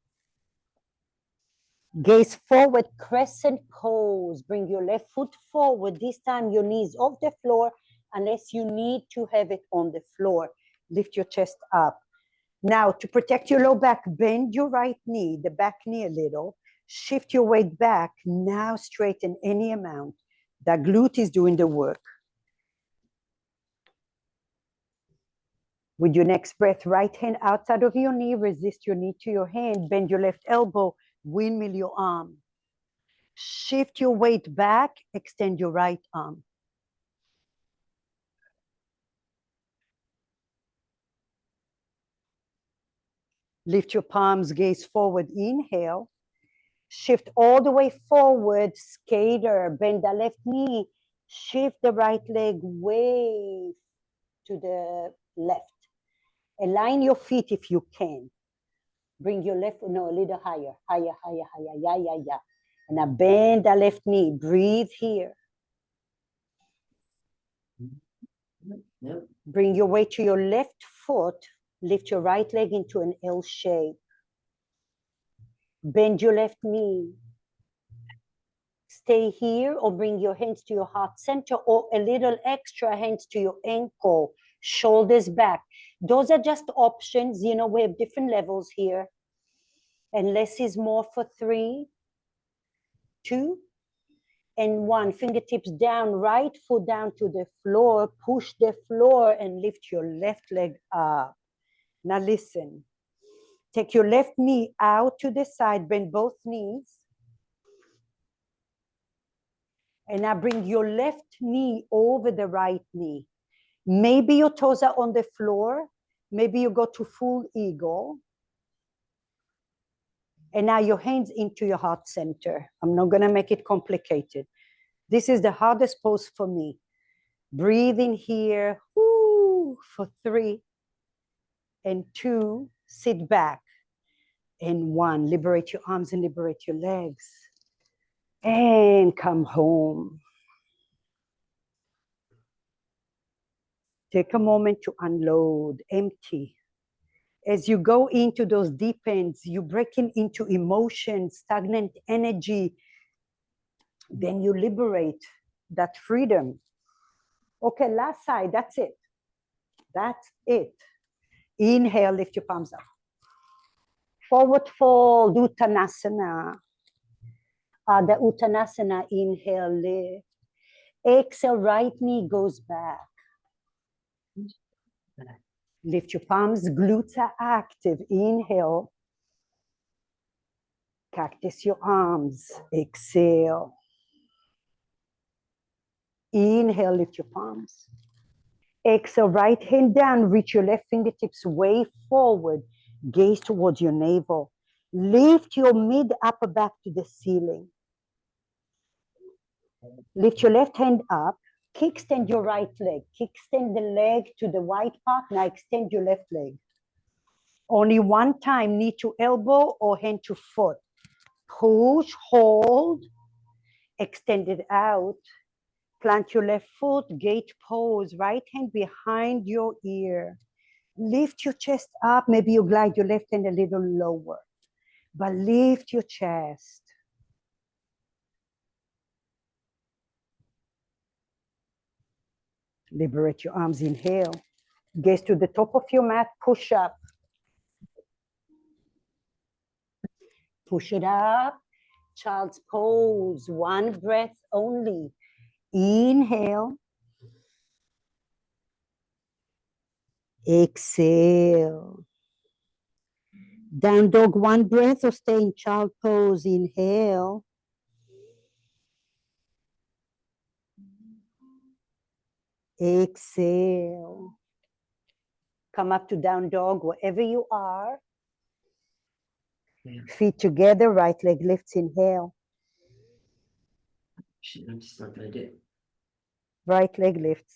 Gaze forward, crescent pose. Bring your left foot forward. This time your knees off the floor unless you need to have it on the floor. Lift your chest up. Now, to protect your low back, bend your right knee, the back knee a little. Shift your weight back. Now straighten any amount. The glute is doing the work. With your next breath, right hand outside of your knee, resist your knee to your hand, bend your left elbow, windmill your arm. Shift your weight back, extend your right arm. Lift your palms, gaze forward, inhale. Shift all the way forward, skater, bend the left knee, shift the right leg way to the left. Align your feet if you can. Bring your left, no, a little higher, higher, higher, higher, yeah, yeah, yeah. And now bend the left knee, breathe here. Yep. Bring your weight to your left foot, lift your right leg into an L shape. Bend your left knee. Stay here or bring your hands to your heart center or a little extra hands to your ankle, shoulders back. Those are just options. You know, we have different levels here. And less is more for 3, 2, and 1. Fingertips down, right foot down to the floor. Push the floor and lift your left leg up. Now listen. Take your left knee out to the side, bend both knees. And now bring your left knee over the right knee. Maybe your toes are on the floor. Maybe you go to full eagle. And now your hands into your heart center. I'm not going to make it complicated. This is the hardest pose for me. Breathe in here, whoo, for 3 and 2, sit back. And 1, liberate your arms and liberate your legs. And come home. Take a moment to unload, empty. As you go into those deep ends, you're breaking into emotion, stagnant energy. Then you liberate that freedom. Okay, last side, that's it. That's it. Inhale, lift your palms up. Forward fold, Uttanasana. The Uttanasana, inhale, lift. Exhale, right knee goes back. Lift your palms, glutes are active. Inhale. Cactus your arms. Exhale. Inhale, lift your palms. Exhale, right hand down, reach your left fingertips way forward. Gaze towards your navel. Lift your mid upper back to the ceiling. Lift your left hand up. Kickstand your right leg. Kickstand the leg to the white part. Now extend your left leg. Only one time, knee to elbow or hand to foot. Push, hold, extend it out. Plant your left foot, gate pose, right hand behind your ear. Lift your chest up. Maybe you glide your left hand a little lower, but lift your chest. Liberate your arms, inhale. Gaze to the top of your mat, push up. Push it up. child's pose, one breath only. Inhale. Exhale. Down dog, one breath, or stay in child pose. Inhale. Exhale. Come up to down dog, wherever you are. Yeah. Feet together, right leg lifts. Inhale. Shit, I'm just not gonna do it. Right leg lifts.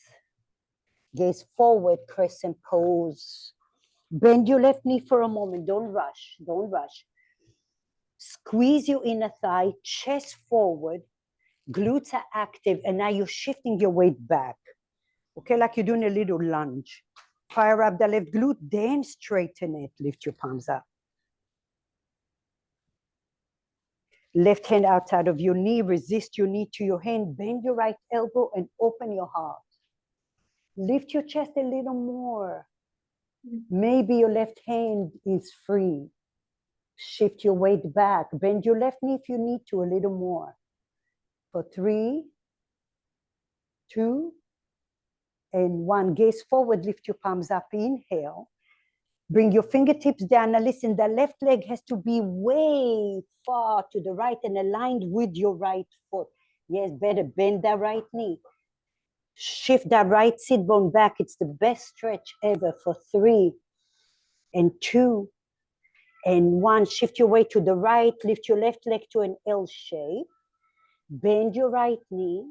Gaze forward, crescent pose. Bend your left knee for a moment. Don't rush. Don't rush. Squeeze your inner thigh, chest forward. Glutes are active, and now you're shifting your weight back. Okay, like you're doing a little lunge. Fire up the left glute, then straighten it. Lift your palms up. Left hand outside of your knee, resist your knee to your hand, bend your right elbow and open your heart. Lift your chest a little more. Maybe your left hand is free. Shift your weight back. Bend your left knee if you need to, a little more. For 3, 2, and 1. Gaze forward, lift your palms up. Inhale. Bring your fingertips down. Now listen, the left leg has to be way far to the right and aligned with your right foot. Yes, better bend that right knee. Shift that right sit bone back. It's the best stretch ever. For 3, and 2, and 1. Shift your weight to the right. Lift your left leg to an L shape. Bend your right knee.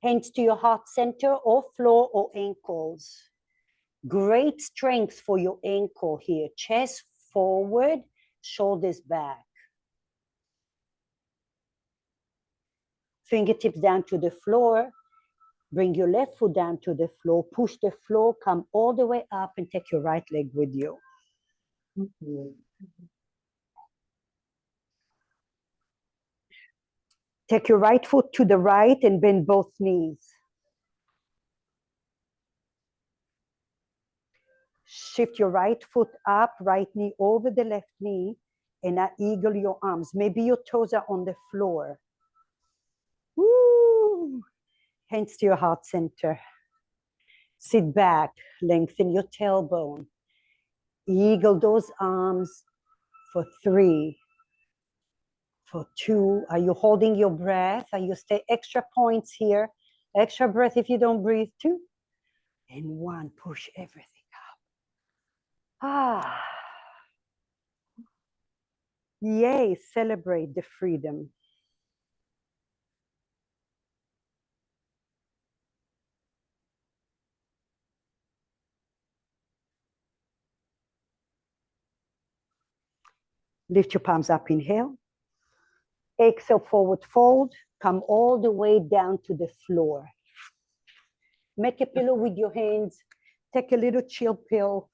Hands to your heart center or floor or ankles. Great strength for your ankle here. Chest forward, shoulders back. Fingertips down to the floor. Bring your left foot down to the floor. Push the floor, come all the way up and take your right leg with you. Take your right foot to the right and bend both knees. Shift your right foot up, right knee over the left knee, and now eagle your arms. Maybe your toes are on the floor. Woo! Hands to your heart center. Sit back, lengthen your tailbone. Eagle those arms for 3, for 2. Are you holding your breath? Are you stay extra points here? Extra breath if you don't breathe. 2, and 1. Push everything up. Yay, celebrate the freedom. Lift your palms up, inhale. Exhale, forward fold. Come all the way down to the floor. Make a pillow with your hands. Take a little chill pill.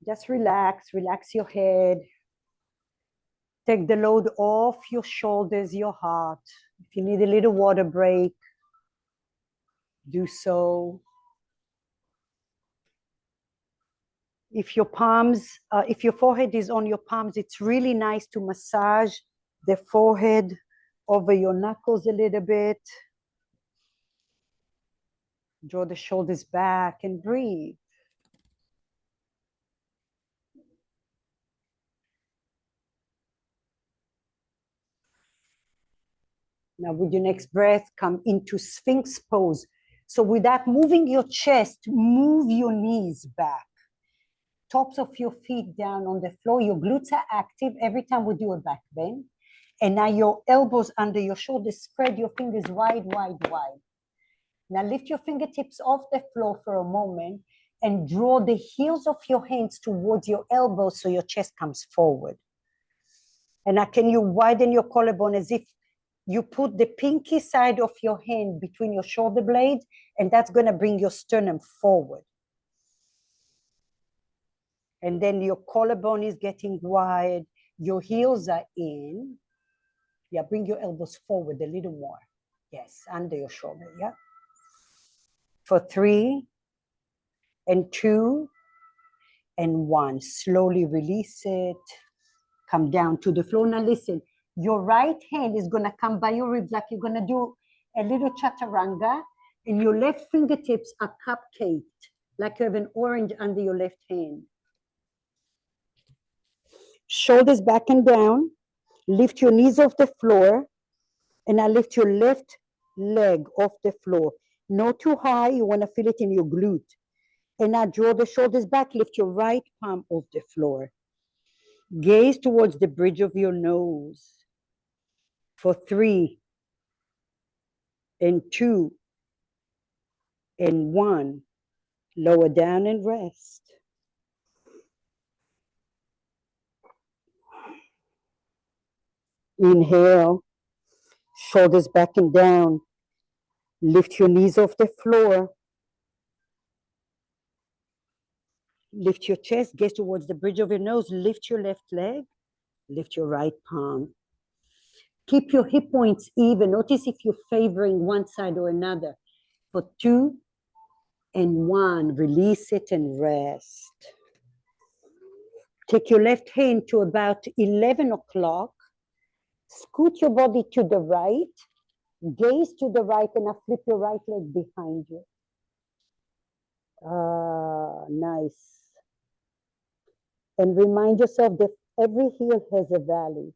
Just relax, relax your head. Take the load off your shoulders, your heart. If you need a little water break, do so. If your if your forehead is on your palms, it's really nice to massage the forehead over your knuckles a little bit. Draw the shoulders back and breathe. Now with your next breath, come into Sphinx pose. So without moving your chest, move your knees back. Tops of your feet down on the floor. Your glutes are active every time we do a back bend. And now your elbows under your shoulders. Spread your fingers wide, wide, wide. Now lift your fingertips off the floor for a moment and draw the heels of your hands towards your elbows so your chest comes forward. And now can you widen your collarbone as if you put the pinky side of your hand between your shoulder blades, and that's going to bring your sternum forward. And then your collarbone is getting wide. Your heels are in. Yeah, bring your elbows forward a little more. Yes, under your shoulder, yeah. For 3, and 2, and 1. Slowly release it. Come down to the floor. Now listen, Your right hand is going to come by your ribs like you're going to do a little chaturanga, and your left fingertips are cupcaked, like you have an orange under your left hand. Shoulders back and down. Lift your knees off the floor, and now lift your left leg off the floor. Not too high, you want to feel it in your glute. And now draw the shoulders back, lift your right palm off the floor. Gaze towards the bridge of your nose for 3 and 2 and 1. Lower down and rest. Inhale, shoulders back and down. Lift your knees off the floor. Lift your chest, gaze towards the bridge of your nose. Lift your left leg, lift your right palm. Keep your hip points even. Notice if you're favoring one side or another. For 2 and 1, release it and rest. Take your left hand to about 11 o'clock. Scoot your body to the right. Gaze to the right, and now flip your right leg behind you. Nice. And remind yourself that every hill has a valley.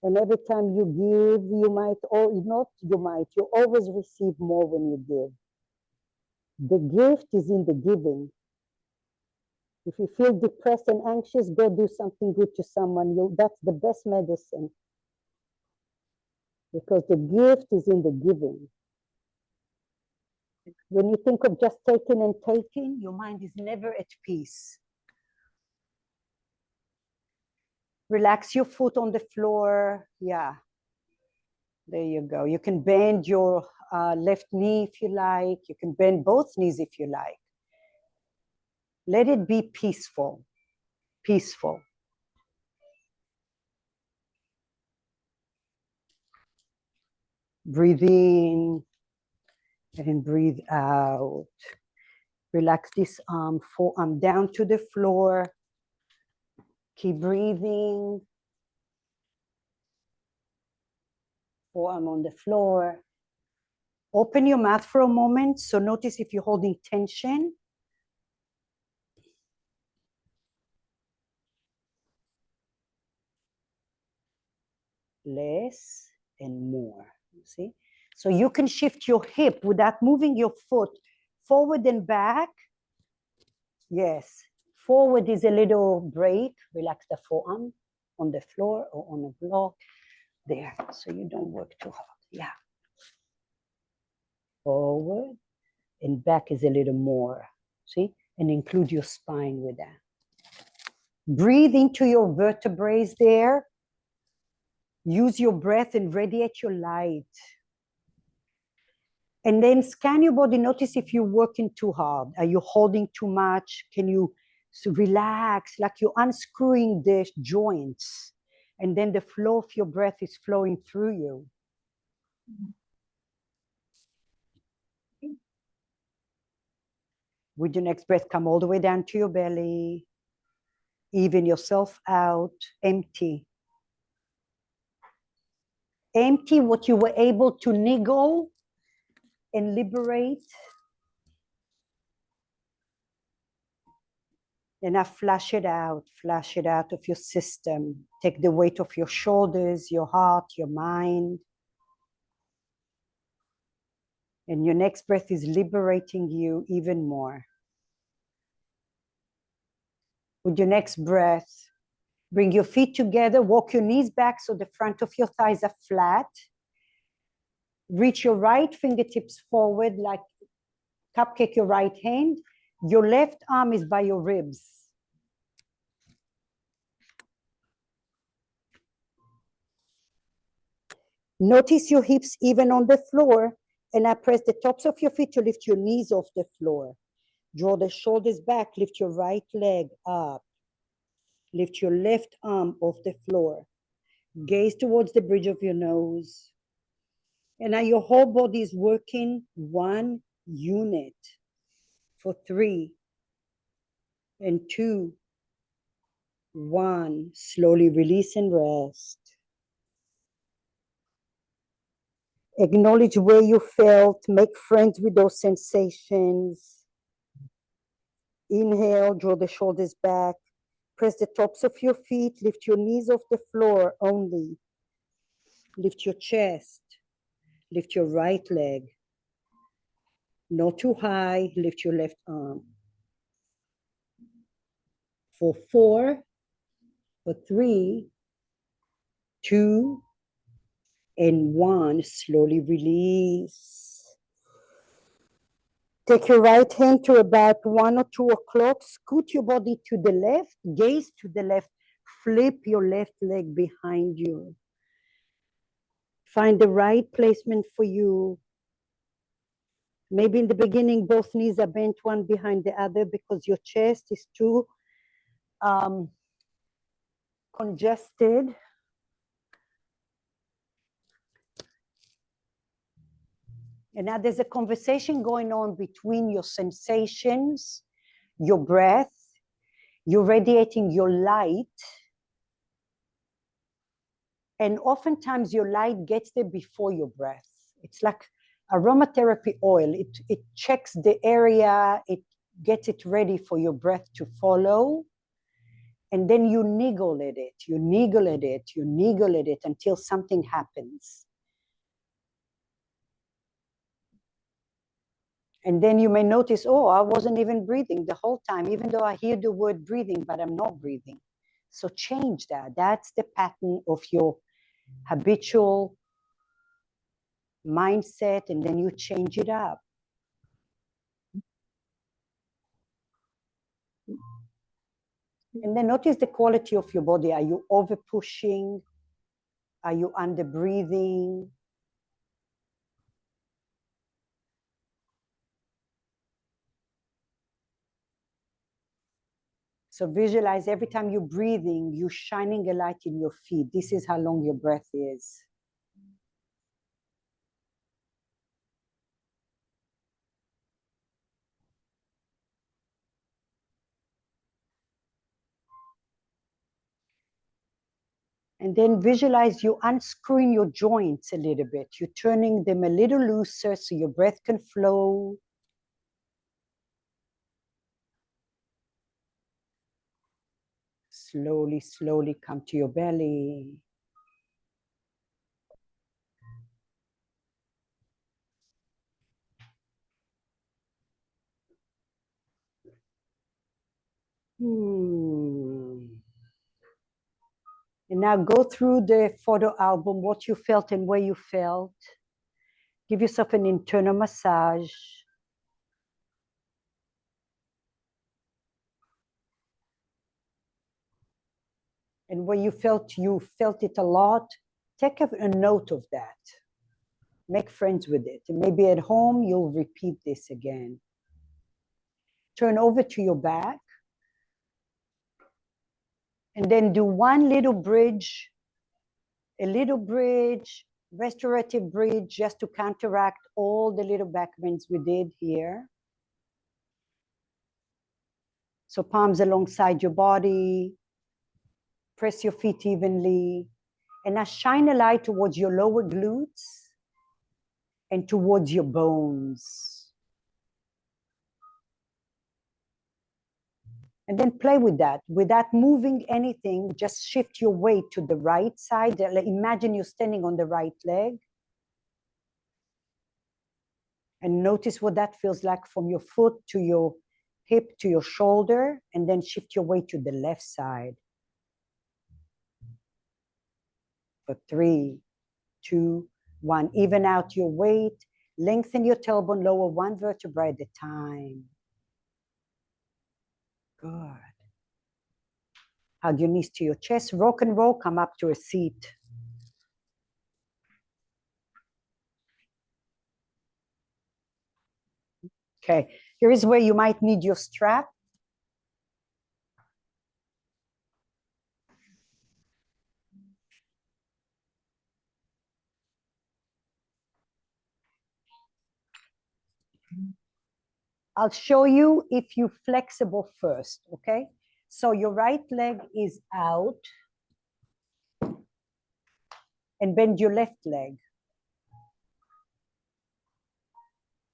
And every time you give, you might, or not you might, you always receive more when you give. The gift is in the giving. If you feel depressed and anxious, go do something good to someone. That's the best medicine. Because the gift is in the giving. When you think of just taking and taking, your mind is never at peace. Relax your foot on the floor. Yeah. There you go. You can bend your left knee if you like. You can bend both knees if you like. Let it be peaceful. Peaceful. Breathe in and breathe out. Relax this arm, forearm down to the floor. Keep breathing. Forearm on the floor. Open your mouth for a moment. So notice if you're holding tension. Less and more, you see? So you can shift your hip without moving your foot forward and back. Yes, forward is a little break. Relax the forearm on the floor or on a block. There, so you don't work too hard. Yeah. Forward and back is a little more, see? And include your spine with that. Breathe into your vertebrae there. Use your breath and radiate your light. And then scan your body. Notice if you're working too hard. Are you holding too much? Can you relax, like you're unscrewing the joints? And then the flow of your breath is flowing through you. With your next breath, come all the way down to your belly. Even yourself out. Empty. Empty what you were able to niggle and liberate. And now flush it out of your system. Take the weight of your shoulders, your heart, your mind. And your next breath is liberating you even more. With your next breath, bring your feet together, walk your knees back so the front of your thighs are flat. Reach your right fingertips forward like cupcake your right hand. Your left arm is by your ribs. Notice your hips even on the floor, and now press the tops of your feet to lift your knees off the floor. Draw the shoulders back, lift your right leg up. Lift your left arm off the floor. Gaze towards the bridge of your nose. And now your whole body is working one unit for 3 and 2 1. Slowly release and rest. Acknowledge where you felt. Make friends with those sensations. Inhale, draw the shoulders back. Press the tops of your feet. Lift your knees off the floor only. Lift your chest. Lift your right leg. Not too high. Lift your left arm. For 4, for 3, 2, and 1. Slowly release. Take your right hand to about 1 or 2 o'clock. Scoot your body to the left. Gaze to the left. Flip your left leg behind you. Find the right placement for you. Maybe in the beginning, both knees are bent one behind the other because your chest is too congested. And now there's a conversation going on between your sensations, your breath, you're radiating your light. And oftentimes your light gets there before your breath. It's like aromatherapy oil. It checks the area, it gets it ready for your breath to follow. And then you niggle at it, you niggle at it, you niggle at it until something happens. And then you may notice, oh, I wasn't even breathing the whole time, even though I hear the word breathing, but I'm not breathing. So change that. That's the pattern of your habitual mindset, and then you change it up. And then notice the quality of your body. Are you over pushing? Are you under breathing? So visualize every time you're breathing, you're shining a light in your feet. This is how long your breath is. And then visualize you unscrewing your joints a little bit. You're turning them a little looser so your breath can flow. Slowly, slowly come to your belly. And now go through the photo album, what you felt and where you felt. Give yourself an internal massage. And where you felt it a lot, take a note of that. Make friends with it. And maybe at home, you'll repeat this again. Turn over to your back. And then do one little bridge, a little bridge, restorative bridge, just to counteract all the little back bends we did here. So palms alongside your body, press your feet evenly, and now shine a light towards your lower glutes and towards your bones. And then play with that. Without moving anything, just shift your weight to the right side. Imagine you're standing on the right leg. And notice what that feels like from your foot to your hip to your shoulder, and then shift your weight to the left side. For 3, 2, 1. Even out your weight. Lengthen your tailbone, lower one vertebra at a time. Good. Hug your knees to your chest. Rock and roll, come up to a seat. Okay, here is where you might need your strap. I'll show you if you're flexible first, okay? So your right leg is out. And bend your left leg.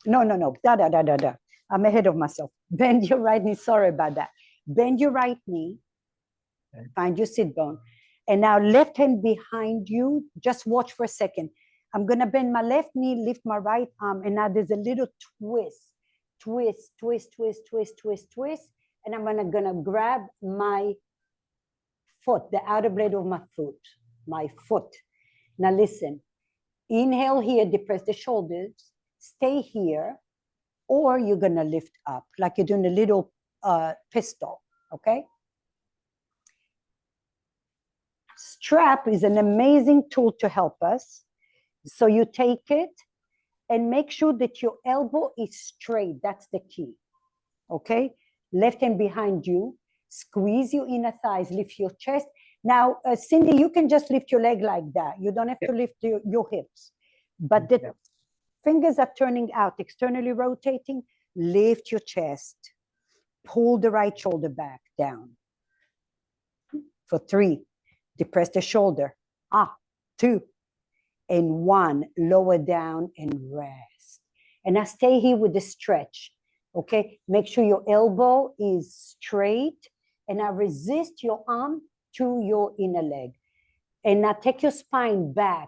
No. Da. I'm ahead of myself. Bend your right knee. Sorry about that. Bend your right knee. Okay. Find your sit bone. And now left hand behind you. Just watch for a second. I'm going to bend my left knee, lift my right arm. And now there's a little twist. Twist. And I'm going to grab my foot, the outer blade of my foot. My foot. Now listen. Inhale here, depress the shoulders. Stay here. Or you're going to lift up like you're doing a little pistol, okay? Strap is an amazing tool to help us. So you take it and make sure that your elbow is straight. That's the key, okay? Left hand behind you. Squeeze your inner thighs, lift your chest. Now, Cindy, you can just lift your leg like that. You don't have to lift your hips. But the fingers are turning out, externally rotating. Lift your chest. Pull the right shoulder back down. For 3, depress the shoulder. 2, and 1, lower down and rest. And now stay here with the stretch, okay? Make sure your elbow is straight, and now resist your arm to your inner leg. And now take your spine back,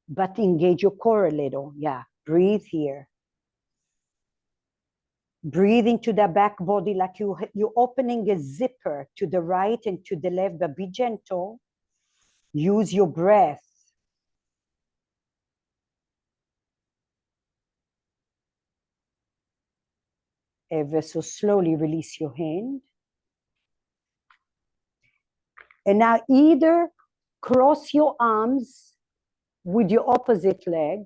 but engage your core a little. Yeah, breathe here. Breathe into the back body like you're opening a zipper to the right and to the left, but be gentle. Use your breath. Ever so slowly release your hand. And now either cross your arms with your opposite leg,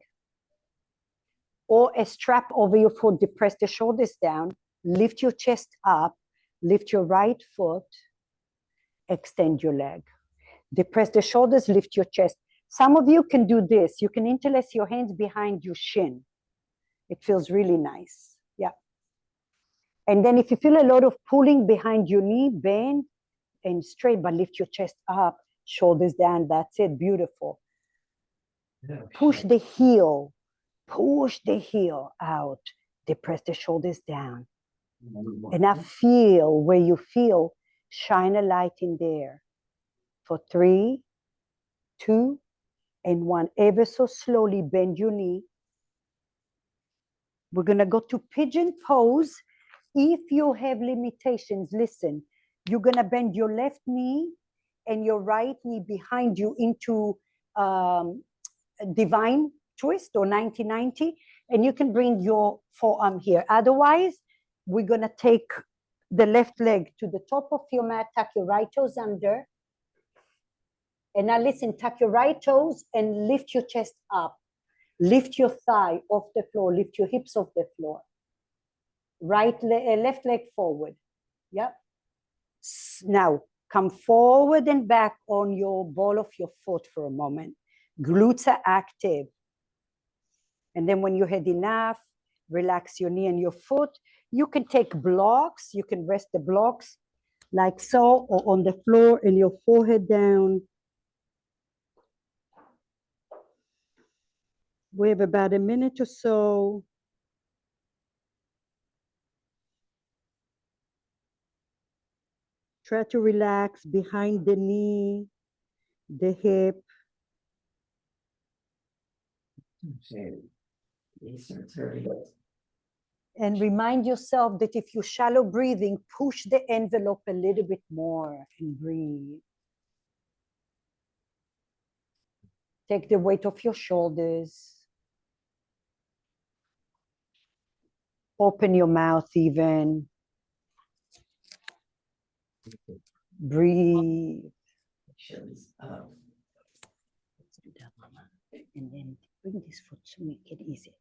or a strap over your foot, depress the shoulders down, lift your chest up, lift your right foot, extend your leg. Depress the shoulders, lift your chest. Some of you can do this. You can interlace your hands behind your shin. It feels really nice. Yeah. And then if you feel a lot of pulling behind your knee, bend and straight, but lift your chest up, shoulders down. That's it. Beautiful. Push the heel. Push the heel out. Depress the shoulders down. And now feel where you feel. Shine a light in there. For 3, 2, and 1. Ever so slowly bend your knee. We're going to go to pigeon pose. If you have limitations, listen. You're going to bend your left knee and your right knee behind you into divine twist or 90-90, and you can bring your forearm here. Otherwise, we're going to take the left leg to the top of your mat, tuck your right toes under. And now listen, tuck your right toes and lift your chest up. Lift your thigh off the floor, lift your hips off the floor. Left leg forward. Yep. Now, come forward and back on your ball of your foot for a moment. Glutes are active. And then when you had enough, relax your knee and your foot. You can take blocks. You can rest the blocks like so, or on the floor and your forehead down. We have about a minute or so. Try to relax behind the knee, the hip. And remind yourself that if you're shallow breathing, push the envelope a little bit more and breathe. Take the weight off your shoulders. Open your mouth even. Breathe. Let's do that, Mama. And then bring this foot to make it easy.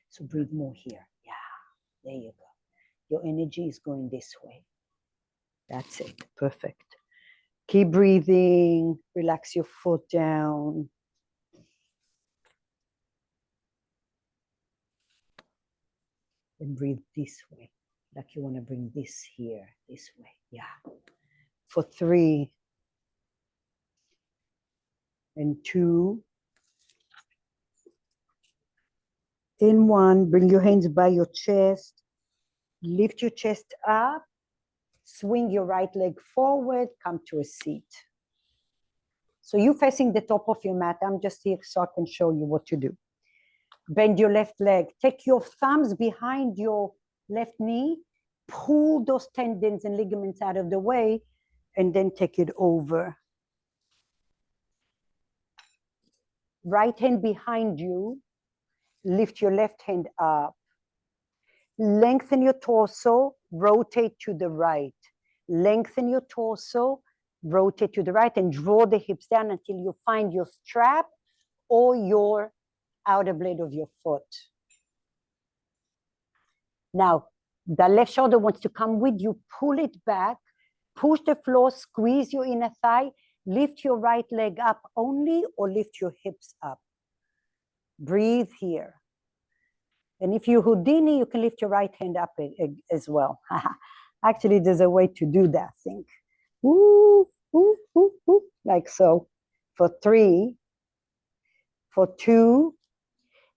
So breathe more here. Yeah, there you go. Your energy is going this way. That's it. Perfect. Keep breathing. Relax your foot down. And breathe this way. Like you want to bring this here, this way. Yeah. for 3 and 2 in 1. Bring your hands by your chest. Lift your chest up. Swing your right leg forward. Come to a seat. So you facing the top of your mat. I'm just here so I can show you what to do. Bend your left leg. Take your thumbs behind your left knee. Pull those tendons and ligaments out of the way, and then take it over. Right hand behind you. Lift your left hand up. Lengthen your torso. Rotate to the right. Lengthen your torso. Rotate to the right and draw the hips down until you find your strap or your outer blade of your foot. Now, the left shoulder wants to come with you. Pull it back. Push the floor. Squeeze your inner thigh. Lift your right leg up only or lift your hips up. Breathe here. And if you Houdini, you can lift your right hand up as well. Actually, there's a way to do that, I think. Woo, woo, woo, woo, like so. For 3, for 2,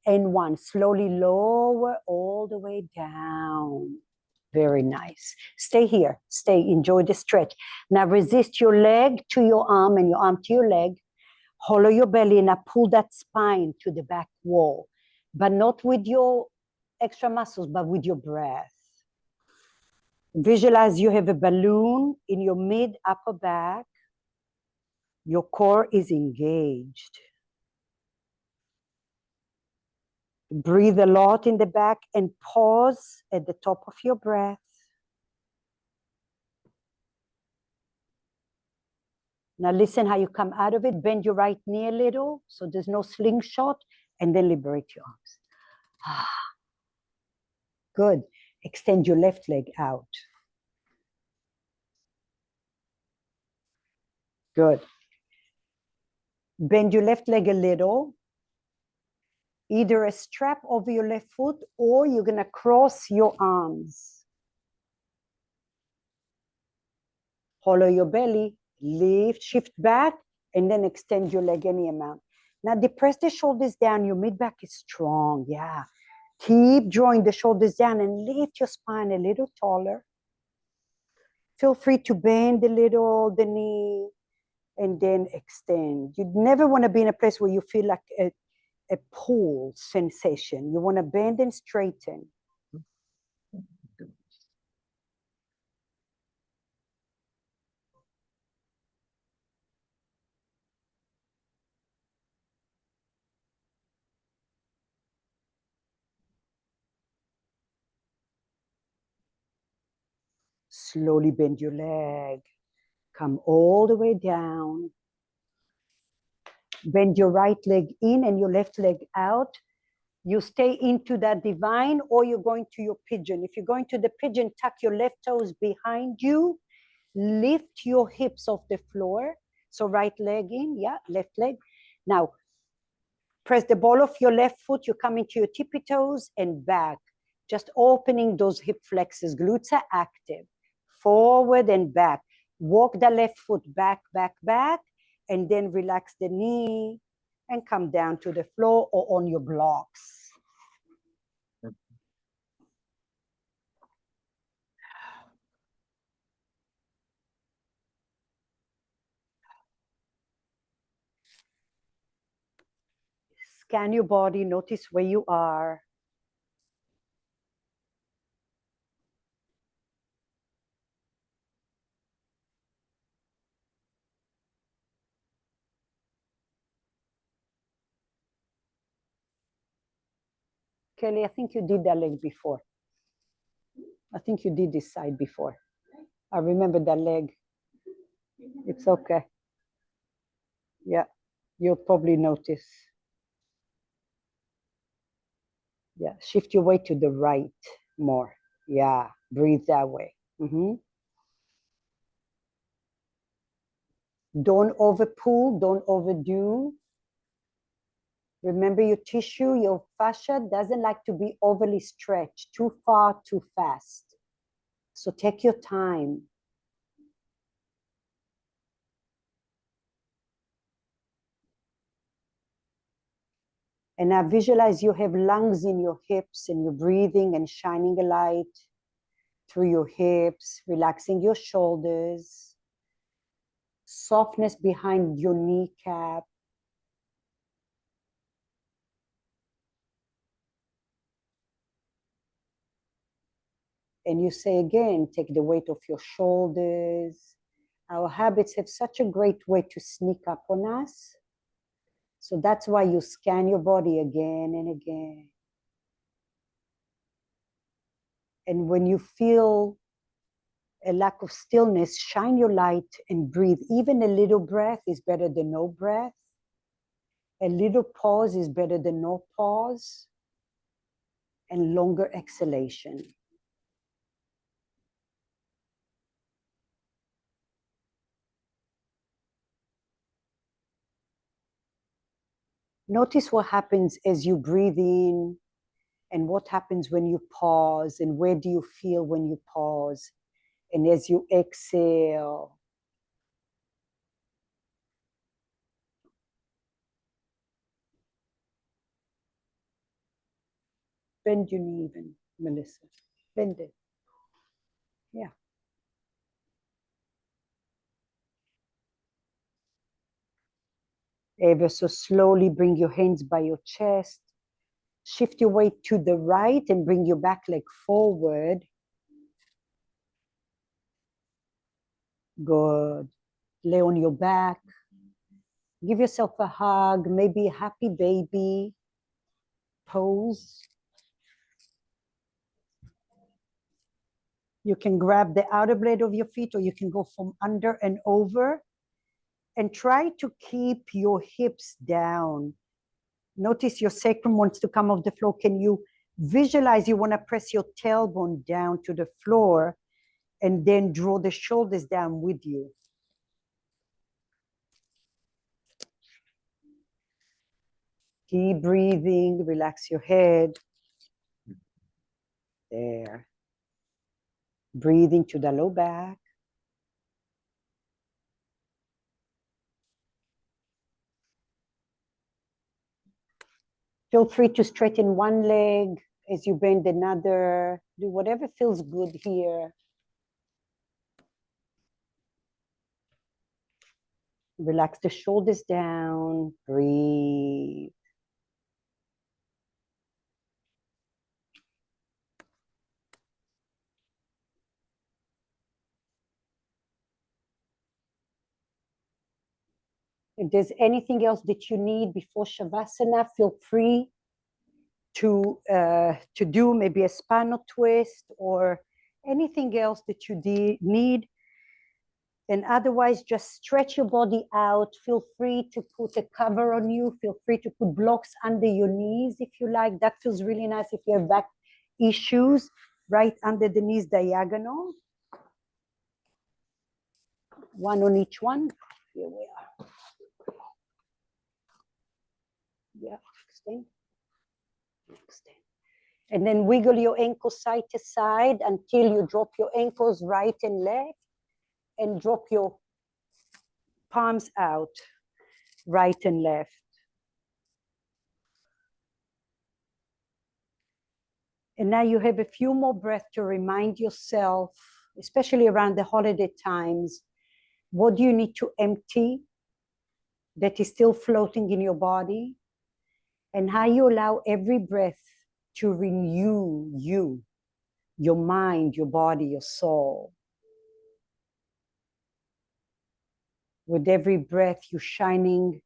and 1. Slowly lower all the way down. Very nice. Stay here. Stay. Enjoy the stretch. Now resist your leg to your arm and your arm to your leg. Hollow your belly and now pull that spine to the back wall. But not with your extra muscles, but with your breath. Visualize you have a balloon in your mid-upper back. Your core is engaged. Breathe a lot in the back and pause at the top of your breath. Now listen how you come out of it. Bend your right knee a little so there's no slingshot, and then liberate your arms. Good. Extend your left leg out. Good. Bend your left leg a little. Either a strap over your left foot or you're going to cross your arms. Hollow your belly, lift, shift back, and then extend your leg any amount. Now depress the shoulders down. Your mid-back is strong. Yeah. Keep drawing the shoulders down and lift your spine a little taller. Feel free to bend a little the knee and then extend. You never want to be in a place where you feel like a pull sensation. You want to bend and straighten. Slowly bend your leg. Come all the way down. Bend your right leg in and your left leg out. You stay into that divine or you're going to your pigeon. If you're going to the pigeon, tuck your left toes behind you. Lift your hips off the floor. So right leg in, yeah, left leg. Now, press the ball of your left foot. You come into your tippy toes and back. Just opening those hip flexors. Glutes are active. Forward and back. Walk the left foot back, back, back. And then relax the knee and come down to the floor or on your blocks. Scan your body, notice where you are. Kelly, I think you did that leg before. I think you did this side before. I remember that leg. It's okay. Yeah, you'll probably notice. Yeah, shift your weight to the right more. Yeah, breathe that way. Don't overpull, don't overdo. Remember your tissue, your fascia doesn't like to be overly stretched, too far, too fast. So take your time. And now visualize you have lungs in your hips and you're breathing and shining a light through your hips, relaxing your shoulders, softness behind your kneecap. And you say again, take the weight off your shoulders. Our habits have such a great way to sneak up on us. So that's why you scan your body again and again. And when you feel a lack of stillness, shine your light and breathe. Even a little breath is better than no breath. A little pause is better than no pause. And longer exhalation. Notice what happens as you breathe in and what happens when you pause and where do you feel when you pause. And as you exhale, bend your knee even, Melissa. Bend it. Yeah. Ever so slowly bring your hands by your chest. Shift your weight to the right and bring your back leg forward. Good. Lay on your back. Give yourself a hug, maybe a happy baby pose. You can grab the outer blade of your feet or you can go from under and over. And try to keep your hips down. Notice your sacrum wants to come off the floor. Can you visualize you want to press your tailbone down to the floor and then draw the shoulders down with you? Keep breathing, relax your head. There. Breathing to the low back. Feel free to straighten one leg as you bend another. Do whatever feels good here. Relax the shoulders down. Breathe. If there's anything else that you need before Shavasana, feel free to do maybe a spinal twist or anything else that you need. And otherwise, just stretch your body out. Feel free to put a cover on you. Feel free to put blocks under your knees if you like. That feels really nice if you have back issues, right under the knees, diagonal. One on each one. Here we are. Yeah, extend. Extend. And then wiggle your ankles side to side until you drop your ankles right and left, and drop your palms out, right and left. And now you have a few more breaths to remind yourself, especially around the holiday times, what do you need to empty that is still floating in your body, and how you allow every breath to renew you, your mind, your body, your soul. With every breath, you're shining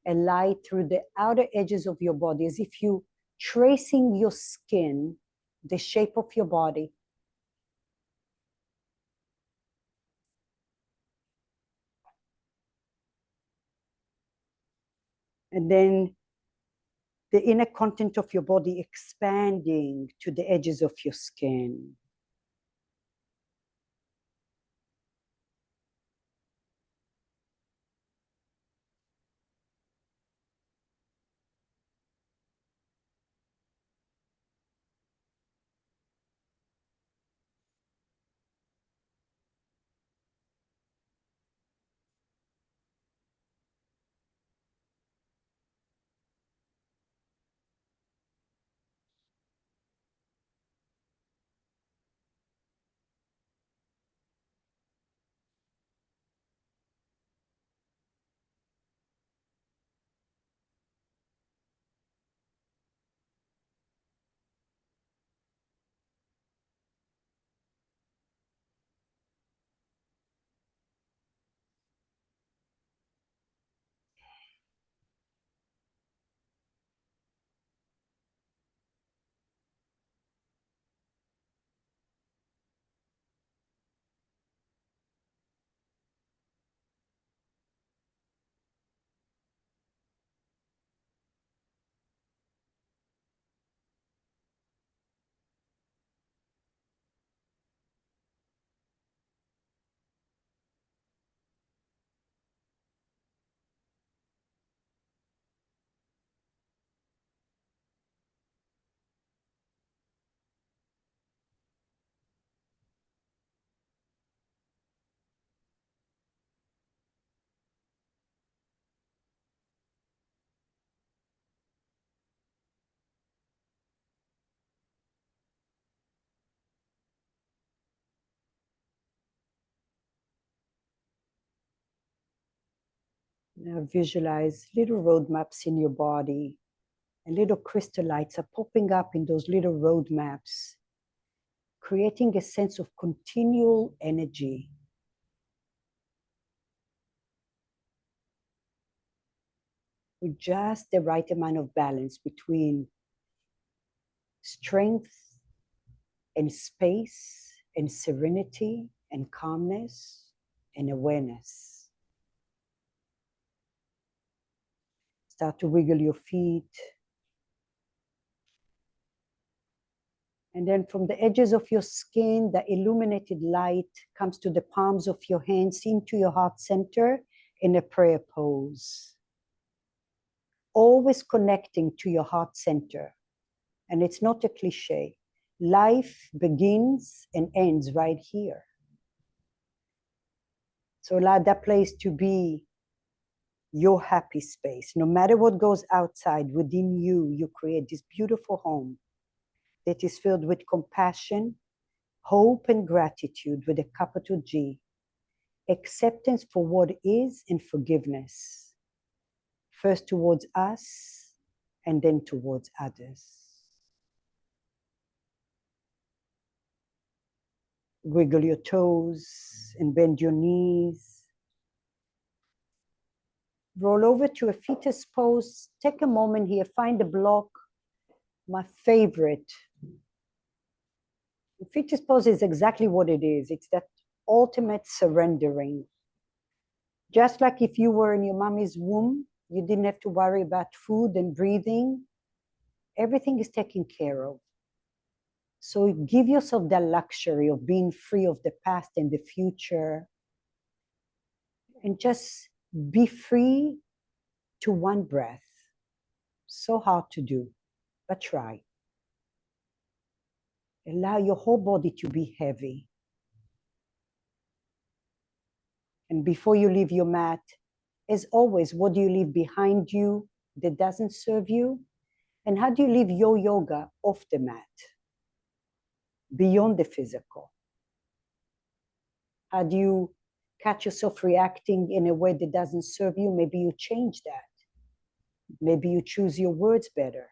a light through the outer edges of your body, as if you tracing your skin, the shape of your body. And then the inner content of your body expanding to the edges of your skin. Now visualize little roadmaps in your body, and little crystal lights are popping up in those little roadmaps, creating a sense of continual energy. With just the right amount of balance between strength and space and serenity and calmness and awareness. Start to wiggle your feet. And then from the edges of your skin, the illuminated light comes to the palms of your hands into your heart center in a prayer pose. Always connecting to your heart center. And it's not a cliche. Life begins and ends right here. So allow that place to be your happy space. No matter what goes outside, within you, you create this beautiful home that is filled with compassion, hope, and gratitude with a capital G. Acceptance for what is and forgiveness. First towards us and then towards others. Wiggle your toes and bend your knees. Roll over to a fetus pose. Take a moment here, find a block. My favorite. The fetus pose is exactly what it is. It's that ultimate surrendering. Just like if you were in your mommy's womb, you didn't have to worry about food and breathing. Everything is taken care of. So give yourself the luxury of being free of the past and the future. And just be free to one breath. So hard to do, but try. Allow your whole body to be heavy. And before you leave your mat, as always, what do you leave behind you that doesn't serve you? And how do you leave your yoga off the mat, beyond the physical? How do you catch yourself reacting in a way that doesn't serve you? Maybe you change that. Maybe you choose your words better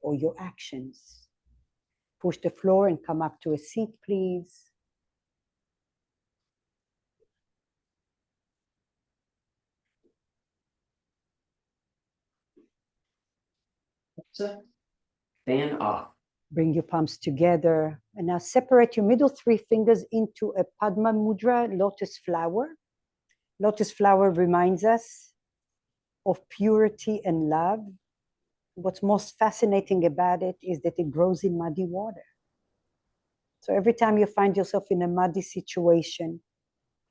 or your actions. Push the floor and come up to a seat, please. Fan off. Bring your palms together and now separate your middle three fingers into a Padma Mudra, lotus flower. Lotus flower reminds us of purity and love. What's most fascinating about it is that it grows in muddy water. So every time you find yourself in a muddy situation,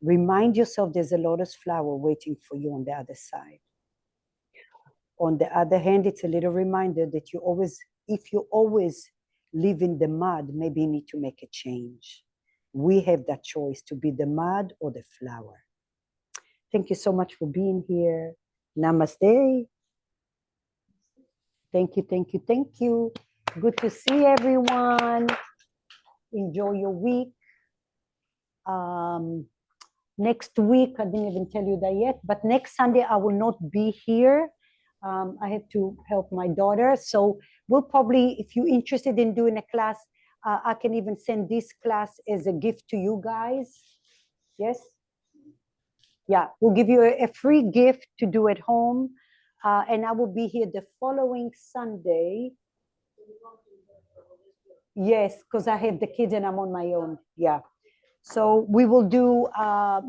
remind yourself there's a lotus flower waiting for you on the other side. On the other hand, it's a little reminder that if you always live in the mud, maybe you need to make a change. We have that choice to be the mud or the flower. Thank you so much for being here. Namaste. Thank you, thank you, thank you. Good to see everyone. Enjoy your week. Next week, I didn't even tell you that yet, but next Sunday I will not be here. I have to help my daughter. So we'll probably, if you're interested in doing a class, I can even send this class as a gift to you guys. Yes? Yeah, we'll give you a free gift to do at home. And I will be here the following Sunday. Yes, because I have the kids and I'm on my own. Yeah. So we will do,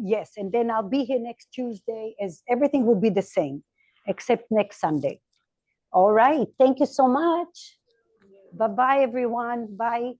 yes. And then I'll be here next Tuesday, as everything will be the same, except next Sunday. All right. Thank you so much. Bye-bye, everyone. Bye.